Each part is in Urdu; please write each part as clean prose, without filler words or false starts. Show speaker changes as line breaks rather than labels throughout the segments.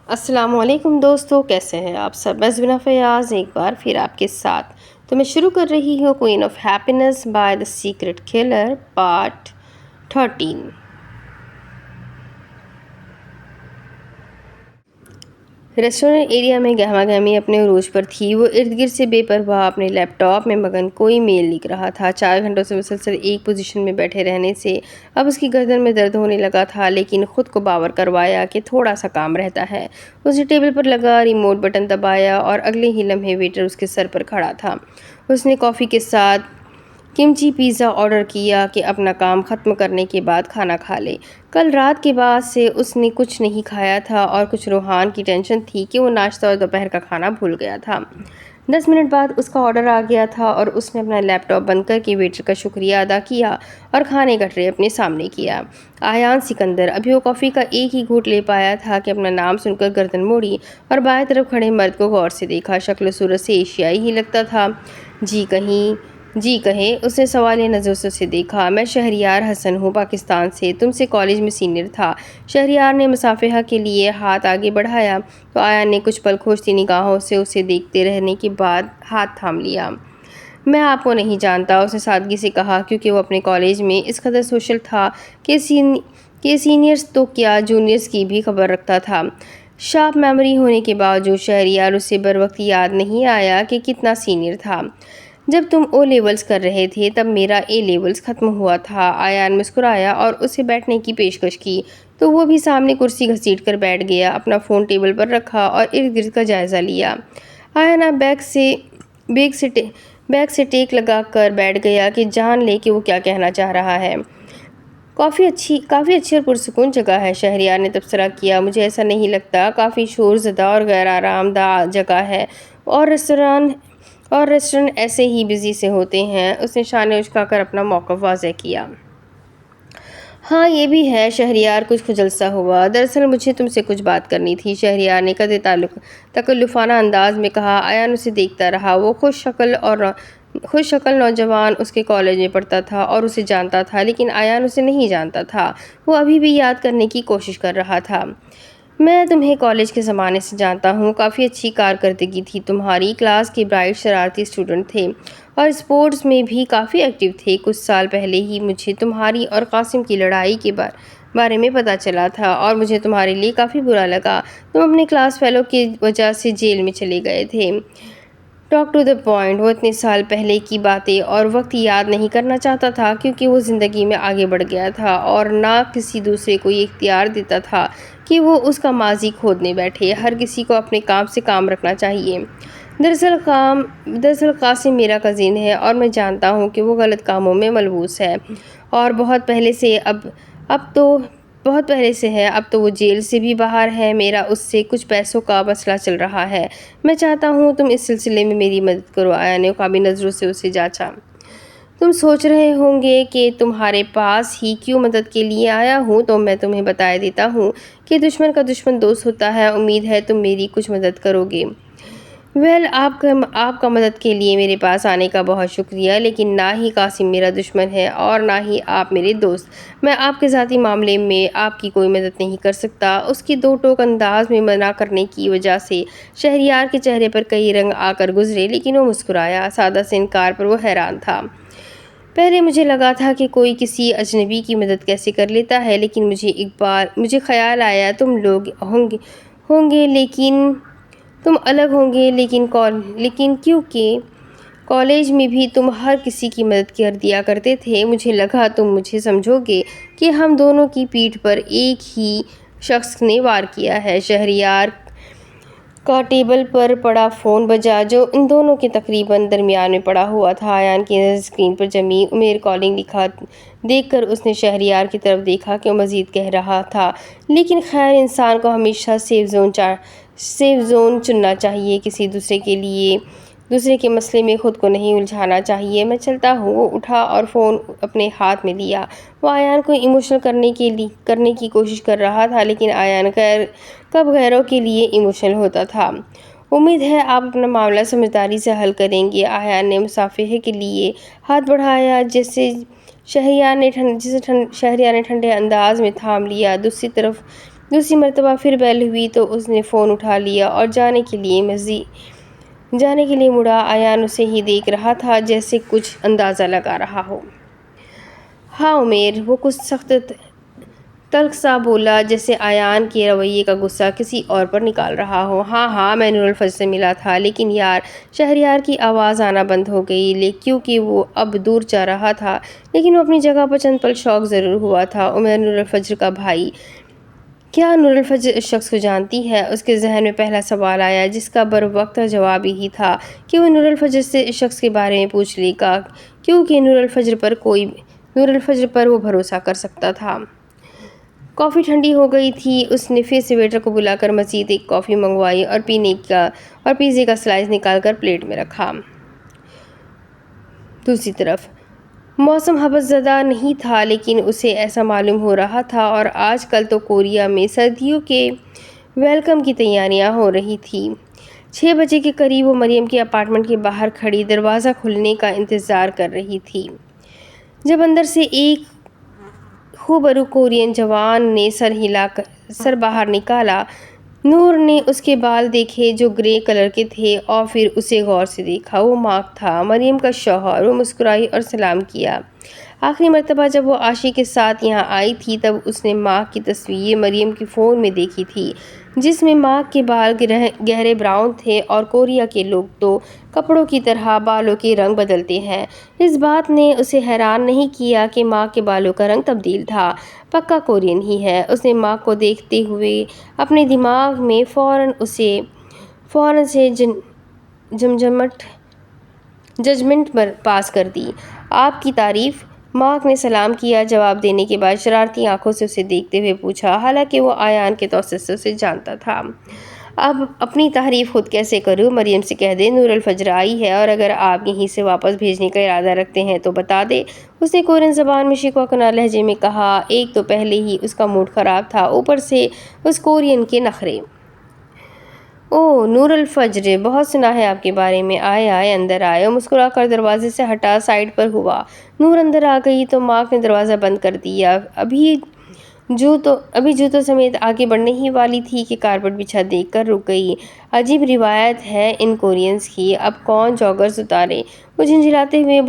السلام علیکم دوستو، کیسے ہیں آپ سب؟ میں زبینہ فیاض ایک بار پھر آپ کے ساتھ تو میں شروع کر رہی ہوں queen of happiness by the secret colour part 13۔ Restaurant area میں گہما گہمی اپنے عروج پر تھی۔ وہ ارد گرد سے بے پرواہ اپنے لیپ ٹاپ میں مگن کوئی میل لکھ رہا تھا۔ 4 گھنٹوں سے مسلسل ایک پوزیشن میں بیٹھے رہنے سے اب اس کی گردن میں درد ہونے لگا تھا، لیکن خود کو باور کروایا کہ تھوڑا سا کام رہتا ہے۔ اس نے ٹیبل پر لگا ریموٹ بٹن دبایا اور اگلے ہی لمحے ویٹر اس کے سر پر کھڑا تھا۔ اس نے کافی کے ساتھ کمچی پیزا آرڈر کیا کہ اپنا کام ختم کرنے کے بعد کھانا کھا لے۔ کل رات کے بعد سے اس نے کچھ نہیں کھایا تھا اور کچھ روحان کی ٹینشن تھی کہ وہ ناشتہ اور دوپہر کا کھانا بھول گیا تھا۔ 10 منٹ بعد اس کا آرڈر آ گیا تھا اور اس نے اپنا لیپ ٹاپ بند کر کے ویٹر کا شکریہ ادا کیا اور کھانے کا ٹرے اپنے سامنے کیا۔ آیان سکندر ابھی وہ کافی کا ایک ہی گھونٹ لے پایا تھا کہ اپنا نام سن کر گردن موڑی اور بائیں طرف کھڑے مرد کو غور سے دیکھا۔ شکل و صورت سے ایشیائی ہی لگتا تھا۔ جی کہیں اس نے سوالیہ نظروں سے اسے دیکھا۔ میں شہریار حسن ہوں، پاکستان سے، تم سے کالج میں سینئر تھا۔ شہریار نے مصافحہ کے لیے ہاتھ آگے بڑھایا تو آیان نے کچھ پل کھوجتی نگاہوں سے اسے دیکھتے رہنے کے بعد ہاتھ تھام لیا۔ میں آپ کو نہیں جانتا، اس نے سادگی سے کہا، کیونکہ وہ اپنے کالج میں اس قدر سوشل تھا کہ سینئرز تو کیا جونیئرز کی بھی خبر رکھتا تھا۔ شارپ میموری ہونے کے باوجود شہریار اسے بروقت یاد نہیں آیا کہ کتنا سینئر تھا۔ جب تم او لیولز کر رہے تھے تب میرا اے لیولز ختم ہوا تھا۔ آیان مسکرایا اور اسے بیٹھنے کی پیشکش کی تو وہ بھی سامنے کرسی گھسیٹ کر بیٹھ گیا، اپنا فون ٹیبل پر رکھا اور ارد گرد کا جائزہ لیا۔ آیان اب بیگ سے ٹیک لگا کر بیٹھ گیا کہ جان لے کہ وہ کیا کہنا چاہ رہا ہے۔ کافی اچھی اور پرسکون جگہ ہے، شہریار نے تبصرہ کیا۔ مجھے ایسا نہیں لگتا، کافی شور زدہ اور غیر آرام دہ جگہ ہے اور ریسٹورنٹ ایسے ہی بزی سے ہوتے ہیں۔ اس نے شانے اچکا کر اپنا موقف واضح کیا۔ ہاں یہ بھی ہے، شہریار کچھ خجل سا ہوا۔ دراصل مجھے تم سے کچھ بات کرنی تھی، شہریار نے قدرے تکلفانہ انداز میں کہا۔ آیان اسے دیکھتا رہا۔ وہ خوش شکل نوجوان اس کے کالج میں پڑھتا تھا اور اسے جانتا تھا، لیکن آیان اسے نہیں جانتا تھا۔ وہ ابھی بھی یاد کرنے کی کوشش کر رہا تھا۔ میں تمہیں کالج کے زمانے سے جانتا ہوں، کافی اچھی کارکردگی تھی تمہاری، کلاس کے برائٹ شرارتی اسٹوڈنٹ تھے اور اسپورٹس میں بھی کافی ایکٹیو تھے۔ کچھ سال پہلے ہی مجھے تمہاری اور قاسم کی لڑائی کے بارے میں پتہ چلا تھا اور مجھے تمہارے لیے کافی برا لگا۔ تم اپنے کلاس فیلو کی وجہ سے جیل میں چلے گئے تھے۔ Talk to the point. وہ اتنے سال پہلے کی باتیں اور وقت یاد نہیں کرنا چاہتا تھا کیونکہ وہ زندگی میں آگے بڑھ گیا تھا اور نہ کسی دوسرے کو یہ اختیار دیتا تھا کہ وہ اس کا ماضی کھودنے بیٹھے۔ ہر کسی کو اپنے کام سے کام رکھنا چاہیے۔ دراصل قاسم میرا کزن ہے اور میں جانتا ہوں کہ وہ غلط کاموں میں ملوث ہے اور بہت پہلے سے ہے، اب تو وہ جیل سے بھی باہر ہے۔ میرا اس سے کچھ پیسوں کا مسئلہ چل رہا ہے، میں چاہتا ہوں تم اس سلسلے میں میری مدد کرو۔ آیا نے عقابی نظروں سے اسے جانچا۔ تم سوچ رہے ہوں گے کہ تمہارے پاس ہی کیوں مدد کے لیے آیا ہوں، تو میں تمہیں بتا دیتا ہوں کہ دشمن کا دشمن دوست ہوتا ہے۔ امید ہے تم میری کچھ مدد کرو گے۔ آپ کا مدد کے لیے میرے پاس آنے کا بہت شکریہ، لیکن نہ ہی قاسم میرا دشمن ہے اور نہ ہی آپ میرے دوست۔ میں آپ کے ذاتی معاملے میں آپ کی کوئی مدد نہیں کر سکتا۔ اس کی دو ٹوک انداز میں منع کرنے کی وجہ سے شہریار کے چہرے پر کئی رنگ آ کر گزرے، لیکن وہ مسکرایا۔ سادہ سے انکار پر وہ حیران تھا۔ پہلے مجھے لگا تھا کہ کوئی کسی اجنبی کی مدد کیسے کر لیتا ہے، لیکن مجھے خیال آیا تم لوگ ہوں گے لیکن تم الگ ہوں گے، لیکن کیونکہ کالج میں بھی تم ہر کسی کی مدد کر دیا کرتے تھے، مجھے لگا تم مجھے سمجھو گے کہ ہم دونوں کی پیٹھ پر ایک ہی شخص نے وار کیا ہے۔ شہریار کا ٹیبل پر پڑا فون بجا جو ان دونوں کے تقریباً درمیان میں پڑا ہوا تھا۔ آیان کی نظر اسکرین پر جمی امیر کالنگ لکھا دیکھ کر اس نے شہریار کی طرف دیکھا کہ وہ مزید کہہ رہا تھا، لیکن خیر انسان کو ہمیشہ سیف زون چننا چاہیے، کسی دوسرے کے مسئلے میں خود کو نہیں الجھانا چاہیے۔ میں چلتا ہوں۔ وہ اٹھا اور فون اپنے ہاتھ میں لیا۔ وہ آیان کو ایموشنل کرنے کی کوشش کر رہا تھا، لیکن آیان کب غیروں کے لیے ایموشنل ہوتا تھا؟ امید ہے آپ اپنا معاملہ سمجھداری سے حل کریں گے۔ آیان نے مصافحے کے لیے ہاتھ بڑھایا جسے شہریار نے ٹھنڈے انداز میں تھام لیا۔ دوسری طرف دوسری مرتبہ پھر بیل ہوئی تو اس نے فون اٹھا لیا اور جانے کے لیے مڑا۔ ایان اسے ہی دیکھ رہا تھا جیسے کچھ اندازہ لگا رہا ہو۔ ہاں عمیر، وہ کچھ سخت تلخ سا بولا، جیسے ایان کے رویے کا غصہ کسی اور پر نکال رہا ہو۔ ہاں میں نور الفجر سے ملا تھا، لیکن یار شہریار کی آواز آنا بند ہو گئی کیونکہ وہ اب دور جا رہا تھا، لیکن وہ اپنی جگہ پر چند پل شوق ضرور ہوا تھا۔ عمیر نور الفجر کا بھائی، کیا نور الفجر اس شخص کو جانتی ہے؟ اس کے ذہن میں پہلا سوال آیا، جس کا بروقت جواب یہی تھا کہ وہ نور الفجر سے اس شخص کے بارے میں پوچھ لے گا، کیونکہ نور الفجر پر وہ بھروسہ کر سکتا تھا۔ کافی ٹھنڈی ہو گئی تھی۔ اس نے پھر سے ویٹر کو بلا کر مزید ایک کافی منگوائی اور پیزے کا سلائس نکال کر پلیٹ میں رکھا۔ دوسری طرف موسم حبس زدہ نہیں تھا، لیکن اسے ایسا معلوم ہو رہا تھا، اور آج کل تو کوریا میں سردیوں کے ویلکم کی تیاریاں ہو رہی تھیں۔ 6 بجے کے قریب وہ مریم کے اپارٹمنٹ کے باہر کھڑی دروازہ کھلنے کا انتظار کر رہی تھی، جب اندر سے ایک خوبرو کورین جوان نے سر باہر نکالا۔ نور نے اس کے بال دیکھے جو گرے کلر کے تھے، اور پھر اسے غور سے دیکھا۔ وہ مارک تھا، مریم کا شوہر۔ وہ مسکرائی اور سلام کیا۔ آخری مرتبہ جب وہ عاشی کے ساتھ یہاں آئی تھی تب اس نے مارک کی تصویر مریم کے فون میں دیکھی تھی، جس میں مارک کے بال گہرے براؤن تھے، اور کوریا کے لوگ تو کپڑوں کی طرح بالوں کے رنگ بدلتے ہیں۔ اس بات نے اسے حیران نہیں کیا کہ مارک کے بالوں کا رنگ تبدیل تھا، پکا کورین ہی ہے۔ اس نے مارک کو دیکھتے ہوئے اپنے دماغ میں فوراً سے ججمنٹ پاس کر دی۔ آپ کی تعریف؟ مارک نے سلام کیا۔ جواب دینے کے بعد شرارتی آنکھوں سے اسے دیکھتے ہوئے پوچھا، حالانکہ وہ ایان کے توسط سے اسے جانتا تھا۔ اب اپنی تعریف خود کیسے کروں؟ مریم سے کہہ دے نور الفجر آئی ہے، اور اگر آپ یہیں سے واپس بھیجنے کا ارادہ رکھتے ہیں تو بتا دے، اس نے کورین زبان میں شکوہ کنار لہجے میں کہا۔ ایک تو پہلے ہی اس کا موڈ خراب تھا، اوپر سے اس کورین کے نخرے۔ اوہ نور الفجر، بہت سنا ہے آپ کے بارے میں۔ آئے اندر آئے۔ وہ مسکرا کر دروازے سے ہٹا سائڈ پر ہوا۔ نور اندر آ گئی تو مارک نے دروازہ بند کر دیا۔ ابھی جوتوں سمیت آگے بڑھنے ہی والی تھی کہ کارپٹ بچھا دیکھ کر رک گئی۔ عجیب روایت ہے ان کورینز کی، اب کون جاگرز اتارے؟ وہ جھنجھلاتے ہوئے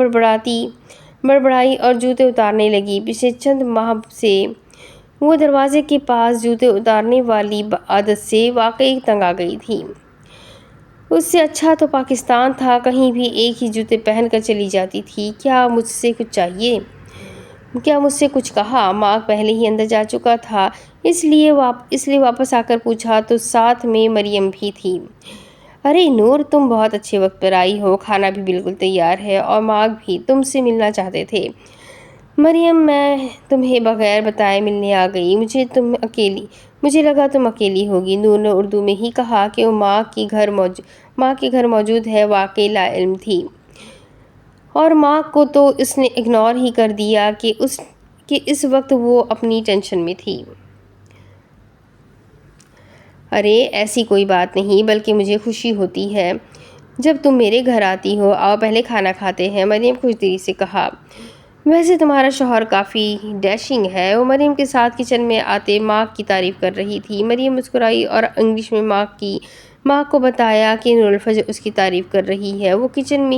بڑبڑائی اور جوتے اتارنے لگی۔ پچھلے چند ماہ سے وہ دروازے کے پاس جوتے اتارنے والی عادت سے واقعی تنگ آ گئی تھی۔ اس سے اچھا تو پاکستان تھا، کہیں بھی ایک ہی جوتے پہن کر چلی جاتی تھی۔ کیا مجھ سے کچھ چاہیے؟ کیا مجھ سے کچھ کہا؟ مارک پہلے ہی اندر جا چکا تھا، اس لیے واپس آ کر پوچھا تو ساتھ میں مریم بھی تھی۔ ارے نور، تم بہت اچھے وقت پر آئی ہو، کھانا بھی بالکل تیار ہے، اور مارک بھی تم سے ملنا چاہتے تھے۔ مریم، میں تمہیں بغیر بتائے ملنے آ گئی، مجھے لگا تم اکیلی ہوگی۔ نور نے اردو میں ہی کہا کہ وہ مارک کے گھر موجود ہے، واقعی لا علم تھی، اور مارک کو تو اس نے اگنور ہی کر دیا کہ اس وقت وہ اپنی ٹینشن میں تھی۔ ارے ایسی کوئی بات نہیں، بلکہ مجھے خوشی ہوتی ہے جب تم میرے گھر آتی ہو۔ آؤ پہلے کھانا کھاتے ہیں، مریم خوش دلی سے کہا۔ ویسے تمہارا شوہر کافی ڈیشنگ ہے۔ وہ مریم کے ساتھ کچن میں آتے مارک کی تعریف کر رہی تھی۔ مریم مسکرائی اور انگلش میں مارک کو بتایا کہ نور الفجر اس کی تعریف کر رہی ہے۔ وہ کچن میں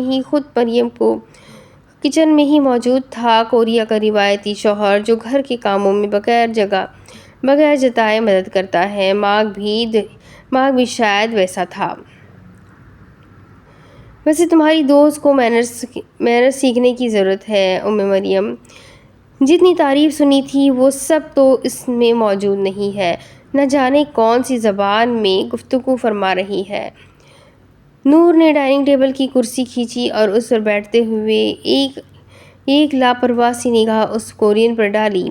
ہی موجود تھا۔ کوریا کا روایتی شوہر جو گھر کے کاموں میں بغیر جتائے مدد کرتا ہے، مارک بھی شاید ویسا تھا۔ ویسے تمہاری دوست کو مینرز سیکھنے کی ضرورت ہے ام مریم۔ جتنی تعریف سنی تھی وہ سب تو اس میں موجود نہیں ہے، نہ جانے کون سی زبان میں گفتگو فرما رہی ہے۔ نور نے ڈائننگ ٹیبل کی کرسی کھینچی اور اس پر بیٹھتے ہوئے ایک لاپرواہ سی نگاہ اس کورین پر ڈالی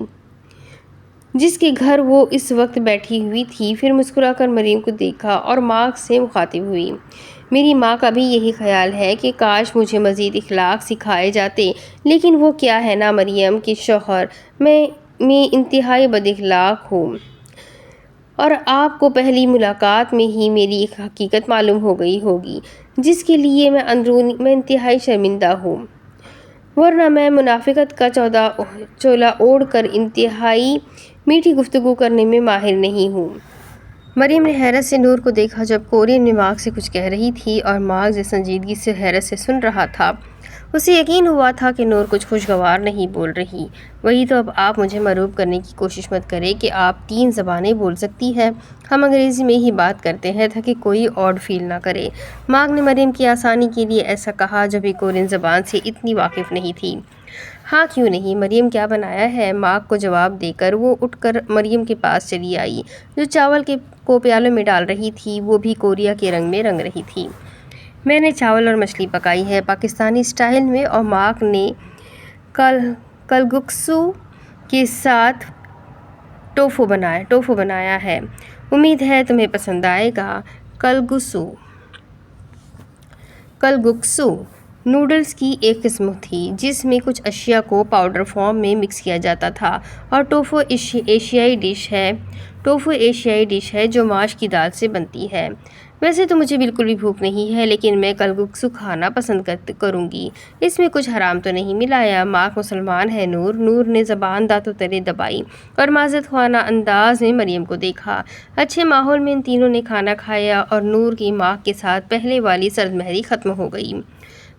جس کے گھر وہ اس وقت بیٹھی ہوئی تھی، پھر مسکرا کر مریم کو دیکھا اور مارک سے مخاطب ہوئی۔ میری ماں کا بھی یہی خیال ہے کہ کاش مجھے مزید اخلاق سکھائے جاتے، لیکن وہ کیا ہے نا مریم کے شوہر میں انتہائی بد اخلاق ہوں، اور آپ کو پہلی ملاقات میں ہی میری ایک حقیقت معلوم ہو گئی ہوگی جس کے لیے میں انتہائی شرمندہ ہوں، ورنہ میں منافقت کا چولا اوڑھ کر انتہائی میٹھی گفتگو کرنے میں ماہر نہیں ہوں۔ مریم نے حیرت سے نور کو دیکھا جب کورین میں مارک سے کچھ کہہ رہی تھی اور مارک جس سنجیدگی سے حیرت سے سن رہا تھا، اسے یقین ہوا تھا کہ نور کچھ خوشگوار نہیں بول رہی۔ وہی تو، اب آپ مجھے مرعوب کرنے کی کوشش مت کریں کہ آپ 3 زبانیں بول سکتی ہیں۔ ہم انگریزی میں ہی بات کرتے ہیں تاکہ کوئی آڈ فیل نہ کرے۔ مارک نے مریم کی آسانی کے لیے ایسا کہا جو بھی کورین زبان سے اتنی واقف نہیں تھی۔ ہاں کیوں نہیں، مریم کیا بنایا ہے؟ مارک کو جواب دے کر وہ اٹھ کر مریم کے پاس چلی آئی، جو چاول کو پیالوں میں ڈال رہی تھی، وہ بھی کوریا کے رنگ میں رنگ رہی تھی۔ میں نے چاول اور مچھلی پکائی ہے پاکستانی سٹائل میں، اور مارک نے کلگکسو کے ساتھ ٹوفو بنایا ہے۔ امید ہے تمہیں پسند آئے گا۔ کلگکسو نوڈلز کی ایک قسم تھی جس میں کچھ اشیاء کو پاؤڈر فارم میں مکس کیا جاتا تھا، اور ٹوفو ایشیائی ڈش ہے جو ماش کی دال سے بنتی ہے۔ ویسے تو مجھے بالکل بھی بھوک نہیں ہے، لیکن میں کلگکسو کھانا پسند کروں گی۔ اس میں کچھ حرام تو نہیں ملایا؟ مارک مسلمان ہے نور نے زبان دانتوں تلے دبائی اور معذرت خواہ انداز میں مریم کو دیکھا۔ اچھے ماحول میں ان تینوں نے کھانا کھایا اور نور کی مارک کے ساتھ پہلے والی سرد مہری ختم ہو گئی۔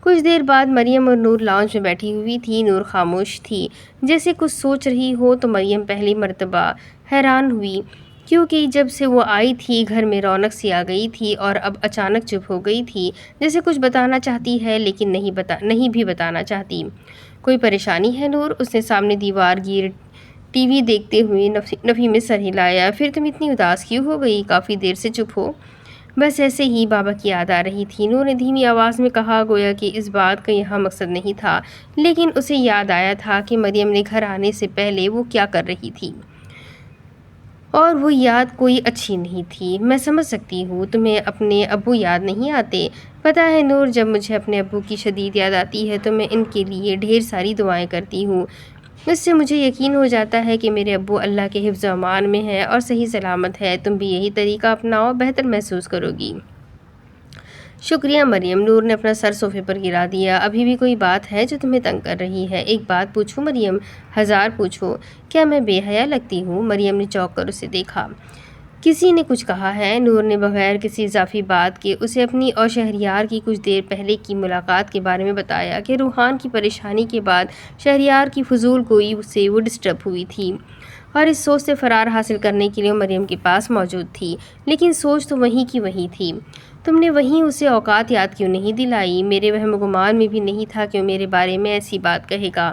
کچھ دیر بعد مریم اور نور لاؤنج میں بیٹھی ہوئی تھی۔ نور خاموش تھی، جیسے کچھ سوچ رہی ہو، تو مریم پہلی مرتبہ حیران ہوئی، کیونکہ جب سے وہ آئی تھی گھر میں رونق سی آ گئی تھی، اور اب اچانک چپ ہو گئی تھی، جیسے کچھ بتانا چاہتی ہے لیکن نہیں بھی بتانا چاہتی۔ کوئی پریشانی ہے نور؟ اس نے سامنے دیوار گیر ٹی وی دیکھتے ہوئے نفی میں سر ہلایا۔ پھر تم اتنی اداس کیوں ہو گئی؟ کافی دیر سے چپ ہو۔ بس ایسے ہی، بابا کی یاد آ رہی تھی، نور نے دھیمی آواز میں کہا، گویا کہ اس بات کا یہاں مقصد نہیں تھا، لیکن اسے یاد آیا تھا کہ مریم نے گھر آنے سے پہلے وہ کیا کر رہی تھی، اور وہ یاد کوئی اچھی نہیں تھی۔ میں سمجھ سکتی ہوں، تمہیں اپنے ابو یاد نہیں آتے؟ پتہ ہے نور، جب مجھے اپنے ابو کی شدید یاد آتی ہے تو میں ان کے لیے ڈھیر ساری دعائیں کرتی ہوں۔ اس سے مجھے یقین ہو جاتا ہے کہ میرے ابو اللہ کے حفظ و امان میں ہیں اور صحیح سلامت ہے۔ تم بھی یہی طریقہ اپناؤ، بہتر محسوس کرو گی۔ شکریہ مریم، نور نے اپنا سر صوفے پر گرا دیا۔ ابھی بھی کوئی بات ہے جو تمہیں تنگ کر رہی ہے؟ ایک بات پوچھوں مریم؟ 1000 پوچھو۔ کیا میں بے حیا لگتی ہوں؟ مریم نے چونک کر اسے دیکھا۔ کسی نے کچھ کہا ہے؟ نور نے بغیر کسی اضافی بات کے اسے اپنی اور شہریار کی کچھ دیر پہلے کی ملاقات کے بارے میں بتایا کہ روحان کی پریشانی کے بعد شہریار کی فضول گوئی سے وہ ڈسٹرب ہوئی تھی، اور اس سوچ سے فرار حاصل کرنے کے لیے مریم کے پاس موجود تھی، لیکن سوچ تو وہیں کی وہیں تھی۔ تم نے وہیں اسے اوقات یاد کیوں نہیں دلائی؟ میرے وہم و گمان میں بھی نہیں تھا کہ وہ میرے بارے میں ایسی بات کہے گا۔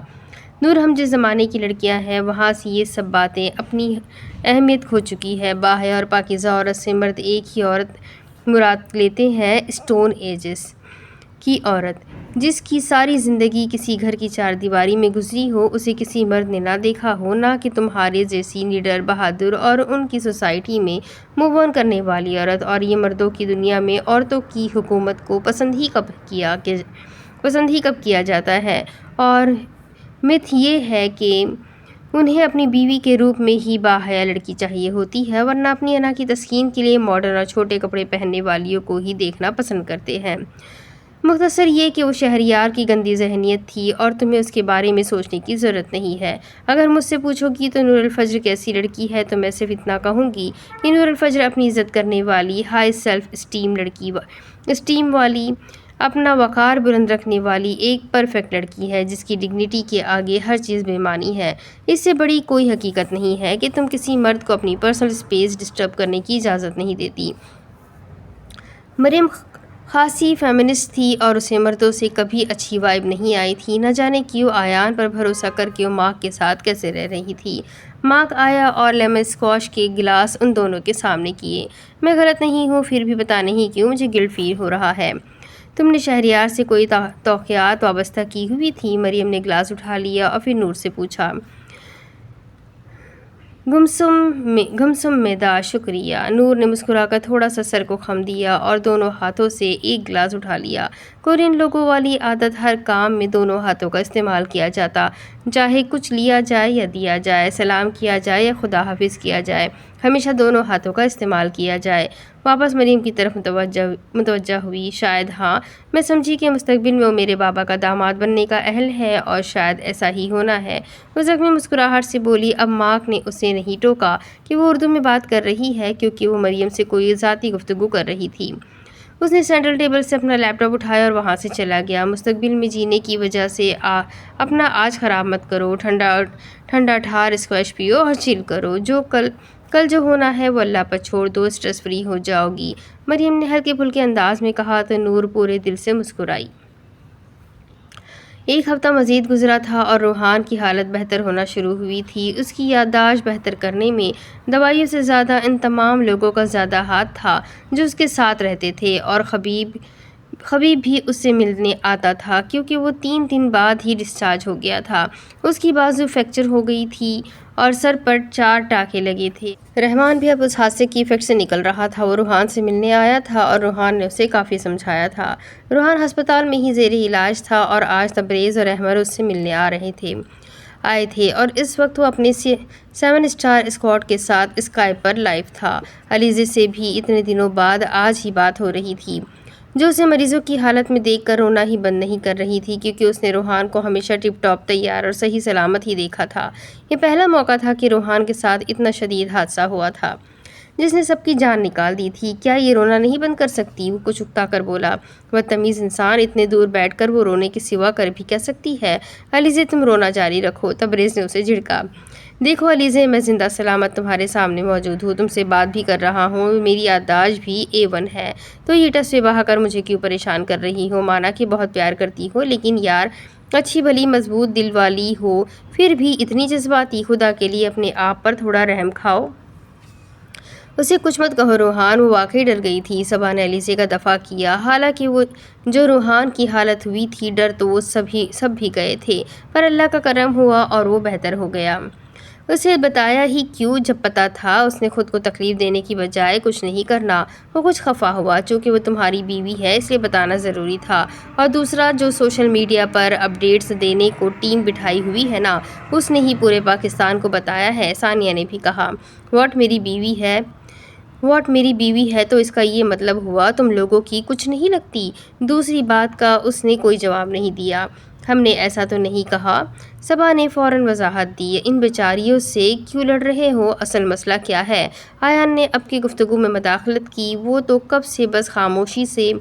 نور، ہم جس زمانے کی لڑکیاں ہیں وہاں سے یہ سب باتیں اپنی اہمیت کھو چکی ہے۔ باحیا اور پاکیزہ عورت سے مرد ایک ہی عورت مراد لیتے ہیں، اسٹون ایجز کی عورت جس کی ساری زندگی کسی گھر کی چار دیواری میں گزری ہو، اسے کسی مرد نے نہ دیکھا ہو، نہ کہ تمہارے جیسی نڈر، بہادر اور ان کی سوسائٹی میں موو آن کرنے والی عورت۔ اور یہ مردوں کی دنیا میں عورتوں کی حکومت کو پسند ہی کب کیا جاتا ہے، اور متھ یہ ہے کہ انہیں اپنی بیوی کے روپ میں ہی باحیا لڑکی چاہیے ہوتی ہے، ورنہ اپنی انا کی تسکین کے لیے ماڈرن اور چھوٹے کپڑے پہننے والیوں کو ہی دیکھنا پسند کرتے ہیں۔ مختصر یہ کہ وہ شہریار کی گندی ذہنیت تھی، اور تمہیں اس کے بارے میں سوچنے کی ضرورت نہیں ہے۔ اگر مجھ سے پوچھو گی تو نور الفجر کیسی لڑکی ہے، تو میں صرف اتنا کہوں گی کہ نور الفجر اپنی عزت کرنے والی، ہائی سیلف اسٹیم والی، اپنا وقار بلند رکھنے والی ایک پرفیکٹ لڑکی ہے، جس کی ڈگنیٹی کے آگے ہر چیز بے معنی ہے۔ اس سے بڑی کوئی حقیقت نہیں ہے کہ تم کسی مرد کو اپنی پرسنل اسپیس ڈسٹرب کرنے کی اجازت نہیں دیتی۔ مریم خاصی فیمنسٹ تھی، اور اسے مردوں سے کبھی اچھی وائب نہیں آئی تھی۔ نہ جانے کیوں آیان پر بھروسہ کر کے وہ مارک کے ساتھ کیسے رہ رہی تھی۔ مارک آیا اور لیمن اسکواش کے گلاس ان دونوں کے سامنے کیے۔ میں غلط نہیں ہوں، پھر بھی پتہ نہیں کیوں مجھے گلٹ فیل ہو رہا ہے۔ تم نے شہریار سے کوئی توقعات وابستہ کی ہوئی تھی؟ مریم نے گلاس اٹھا لیا اور پھر نور سے پوچھا۔ گمسم میدہ، شکریہ۔ نور نے مسکرا کر تھوڑا سا سر کو خم دیا اور دونوں ہاتھوں سے ایک گلاس اٹھا لیا۔ کورین لوگوں والی عادت، ہر کام میں دونوں ہاتھوں کا استعمال کیا جاتا۔ چاہے کچھ لیا جائے یا دیا جائے، سلام کیا جائے یا خدا حافظ کیا جائے، ہمیشہ دونوں ہاتھوں کا استعمال کیا جائے۔ واپس مریم کی طرف متوجہ ہوئی۔ شاید ہاں، میں سمجھی کہ مستقبل میں وہ میرے بابا کا داماد بننے کا اہل ہے اور شاید ایسا ہی ہونا ہے۔ وہ زخمی مسکراہٹ سے بولی۔ اب مارک نے اسے نہیں ٹوکا کہ وہ اردو میں بات کر رہی ہے، کیونکہ وہ مریم سے کوئی ذاتی گفتگو کر رہی تھی۔ اس نے سینٹرل ٹیبل سے اپنا لیپ ٹاپ اٹھایا اور وہاں سے چلا گیا۔ مستقبل میں جینے کی وجہ سے اپنا آج خراب مت کرو، ٹھنڈا ٹھار اسکواش پیو اور چل کرو۔ کل جو ہونا ہے وہ اللہ پر چھوڑ دو، سٹریس فری ہو جاؤ گی، مریم نے ہلکے پھلکے انداز میں کہا تو نور پورے دل سے مسکرائی۔ ایک ہفتہ مزید گزرا تھا اور روحان کی حالت بہتر ہونا شروع ہوئی تھی۔ اس کی یادداشت بہتر کرنے میں دوائیوں سے زیادہ ان تمام لوگوں کا زیادہ ہاتھ تھا جو اس کے ساتھ رہتے تھے، اور خبیب بھی اس سے ملنے آتا تھا، کیونکہ وہ 3 دن بعد ہی ڈسچارج ہو گیا تھا۔ اس کی بازو فریکچر ہو گئی تھی اور سر پر 4 ٹانکے لگے تھے۔ رحمان بھی اب اس حادثے کی ایفیکٹ سے نکل رہا تھا۔ وہ روحان سے ملنے آیا تھا اور روحان نے اسے کافی سمجھایا تھا۔ روحان ہسپتال میں ہی زیر علاج تھا اور آج تبریز اور احمر اس سے ملنے آئے تھے اور اس وقت وہ اپنے 7 اسٹار اسکواڈ کے ساتھ اسکائپ پر لائیو تھا۔ علیزے سے بھی اتنے دنوں بعد آج ہی بات ہو رہی تھی، جو اسے مریضوں کی حالت میں دیکھ کر رونا ہی بند نہیں کر رہی تھی، کیونکہ اس نے روحان کو ہمیشہ ٹپ ٹاپ، تیار اور صحیح سلامت ہی دیکھا تھا۔ یہ پہلا موقع تھا کہ روحان کے ساتھ اتنا شدید حادثہ ہوا تھا جس نے سب کی جان نکال دی تھی۔ کیا یہ رونا نہیں بند کر سکتی؟ وہ کچھ اکتا کر بولا۔ بدتمیز انسان، اتنے دور بیٹھ کر وہ رونے کے سوا کر بھی کیا سکتی ہے؟ علیزے تم رونا جاری رکھو، تبریز نے اسے جھڑکا۔ دیکھو علیزے، میں زندہ سلامت تمہارے سامنے موجود ہوں، تم سے بات بھی کر رہا ہوں، میری یادداشت بھی A1 ہے، تو یہ ٹسوے بہا کر مجھے کیوں پریشان کر رہی ہو؟ مانا کہ بہت پیار کرتی ہو، لیکن یار اچھی بھلی مضبوط دل والی ہو، پھر بھی اتنی جذباتی؟ خدا کے لیے اپنے آپ پر تھوڑا رحم کھاؤ۔ اسے کچھ مت کہو روحان، وہ واقعی ڈر گئی تھی۔ صبا نے علیزے کا دفاع کیا۔ حالانکہ وہ جو روحان کی حالت ہوئی تھی، ڈر تو وہ سب بھی گئے تھے، پر اللہ کا کرم ہوا اور وہ بہتر ہو گیا۔ اسے بتایا ہی کیوں جب پتہ تھا اس نے خود کو تکلیف دینے کی بجائے کچھ نہیں کرنا؟ وہ کچھ خفا ہوا، چونکہ وہ تمہاری بیوی ہے اس لیے بتانا ضروری تھا۔ اور دوسرا، جو سوشل میڈیا پر اپڈیٹس دینے کو ٹیم بٹھائی ہوئی ہے نا، اس نے ہی پورے پاکستان کو بتایا ہے، ثانیہ نے بھی کہا۔ واٹ میری بیوی ہے تو اس کا یہ مطلب ہوا تم لوگوں کی کچھ نہیں لگتی؟ دوسری بات کا اس نے کوئی جواب نہیں دیا۔ ہم نے ایسا تو نہیں کہا، صبا نے فوراً وضاحت دی۔ ان بیچاریوں سے کیوں لڑ رہے ہو؟ اصل مسئلہ کیا ہے؟ آیان نے اب کی گفتگو میں مداخلت کی۔ وہ تو کب سے بس خاموشی سے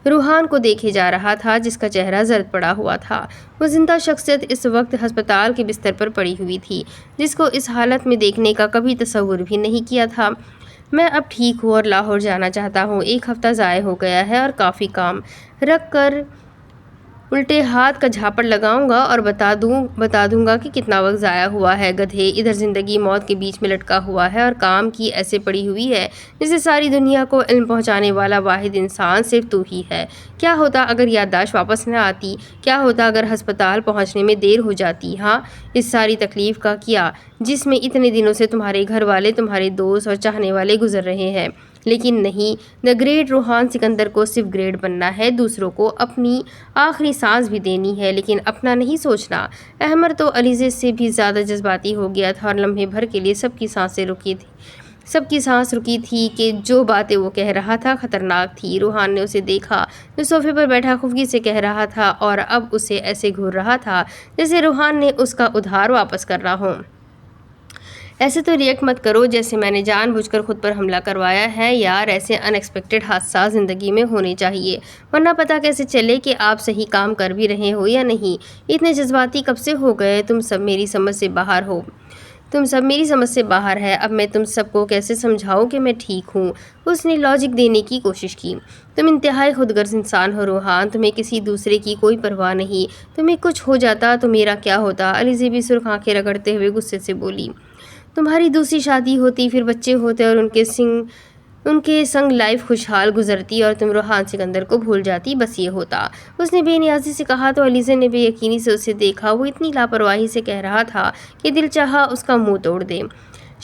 روحان کو دیکھے جا رہا تھا، جس کا چہرہ زرد پڑا ہوا تھا۔ وہ زندہ شخصیت اس وقت ہسپتال کے بستر پر پڑی ہوئی تھی، جس کو اس حالت میں دیکھنے کا کبھی تصور بھی نہیں کیا تھا۔ میں اب ٹھیک ہوں اور لاہور جانا چاہتا ہوں۔ 1 ہفتہ ضائع ہو گیا ہے اور کافی کام رکھ کر الٹے ہاتھ کا جھاپڑ لگاؤں گا اور بتا دوں گا کہ کتنا وقت ضائع ہوا ہے۔ گدھے، ادھر زندگی موت کے بیچ میں لٹکا ہوا ہے اور کام کی ایسے پڑی ہوئی ہے جسے ساری دنیا کو علم پہنچانے والا واحد انسان صرف تو ہی ہے۔ کیا ہوتا اگر یادداشت واپس نہ آتی؟ کیا ہوتا اگر ہسپتال پہنچنے میں دیر ہو جاتی؟ ہاں، اس ساری تکلیف کا کیا، جس میں اتنے دنوں سے تمہارے گھر والے، تمہارے دوست اور چاہنے والے گزر رہے ہیں؟ لیکن نہیں، دا گریٹ روحان سکندر کو صرف گریٹ بننا ہے، دوسروں کو اپنی آخری سانس بھی دینی ہے، لیکن اپنا نہیں سوچنا۔ احمر تو علیزے سے بھی زیادہ جذباتی ہو گیا تھا اور لمحے بھر کے لیے سب کی سانس رکی تھی کہ جو باتیں وہ کہہ رہا تھا خطرناک تھی۔ روحان نے اسے دیکھا جو صوفے پر بیٹھا خفگی سے کہہ رہا تھا، اور اب اسے ایسے گھور رہا تھا جیسے روحان نے اس کا ادھار واپس کر رہا ہو۔ ایسے تو ریئیکٹ مت کرو جیسے میں نے جان بوجھ کر خود پر حملہ کروایا ہے یار، ایسے ان ایکسپیکٹڈ حادثات زندگی میں ہونے چاہیے، ورنہ پتہ کیسے چلے کہ آپ صحیح کام کر بھی رہے ہو یا نہیں۔ اتنے جذباتی کب سے ہو گئے؟ تم سب میری سمجھ سے باہر ہے۔ اب میں تم سب کو کیسے سمجھاؤں کہ میں ٹھیک ہوں؟ اس نے لاجک دینے کی کوشش کی۔ تم انتہائی خود غرض انسان ہو روحان، تمہیں کسی دوسرے کی کوئی پرواہ نہیں۔ تمہیں کچھ ہو جاتا تو میرا کیا ہوتا؟ علیزے بھی سرخ آنکھیں رگڑتے ہوئے غصے سے بولی۔ تمہاری دوسری شادی ہوتی، پھر بچے ہوتے اور ان کے سنگ لائف خوشحال گزرتی اور تم روحان سکندر کو بھول جاتی، بس یہ ہوتا۔ اس نے بے نیازی سے کہا تو علیزے نے بے یقینی سے اسے دیکھا۔ وہ اتنی لاپرواہی سے کہہ رہا تھا کہ دل چاہا اس کا منہ توڑ دے۔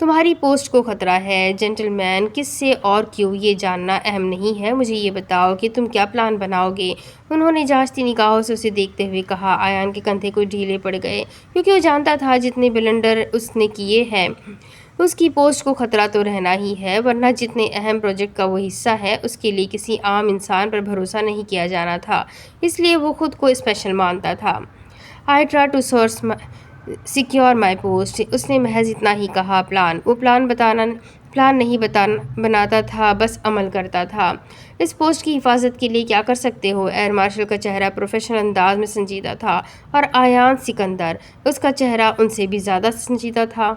تمہاری پوسٹ کو خطرہ ہے۔ جینٹل مین، کس سے اور کیوں یہ جاننا اہم نہیں ہے، مجھے یہ بتاؤ کہ تم کیا پلان بناؤ گے؟ انہوں نے جانچتی نگاہوں سے اسے دیکھتے ہوئے کہا۔ ایان کے کندھے کچھ ڈھیلے پڑ گئے کیونکہ وہ جانتا تھا جتنے بلنڈر اس نے کیے ہیں اس کی پوسٹ کو خطرہ تو رہنا ہی ہے، ورنہ جتنے اہم پروجیکٹ کا وہ حصہ ہے اس کے لیے کسی عام انسان پر بھروسہ نہیں کیا جانا تھا، اس لیے وہ خود کو اسپیشل مانتا تھا۔ I try to secure my post۔ اس نے محض اتنا ہی کہا۔ وہ پلان نہیں بناتا تھا، بس عمل کرتا تھا۔ اس پوسٹ کی حفاظت کے لیے کیا کر سکتے ہو؟ ایئر مارشل کا چہرہ پروفیشنل انداز میں سنجیدہ تھا اور ایان سکندر، اس کا چہرہ ان سے بھی زیادہ سنجیدہ تھا۔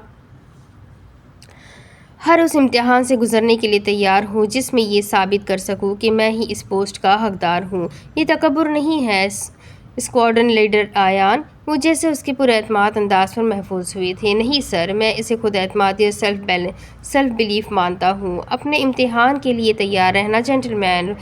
ہر اس امتحان سے گزرنے کے لیے تیار ہوں جس میں یہ ثابت کر سکوں کہ میں ہی اس پوسٹ کا حقدار ہوں۔ یہ تکبر نہیں ہے اسکواڈرن لیڈر ایان، وہ جیسے اس کے پر اعتماد انداز پر محفوظ ہوئے تھے۔ نہیں سر، میں اسے خود اعتمادی اور سیلف بیلیف مانتا ہوں۔ اپنے امتحان کے لیے تیار رہنا gentleman,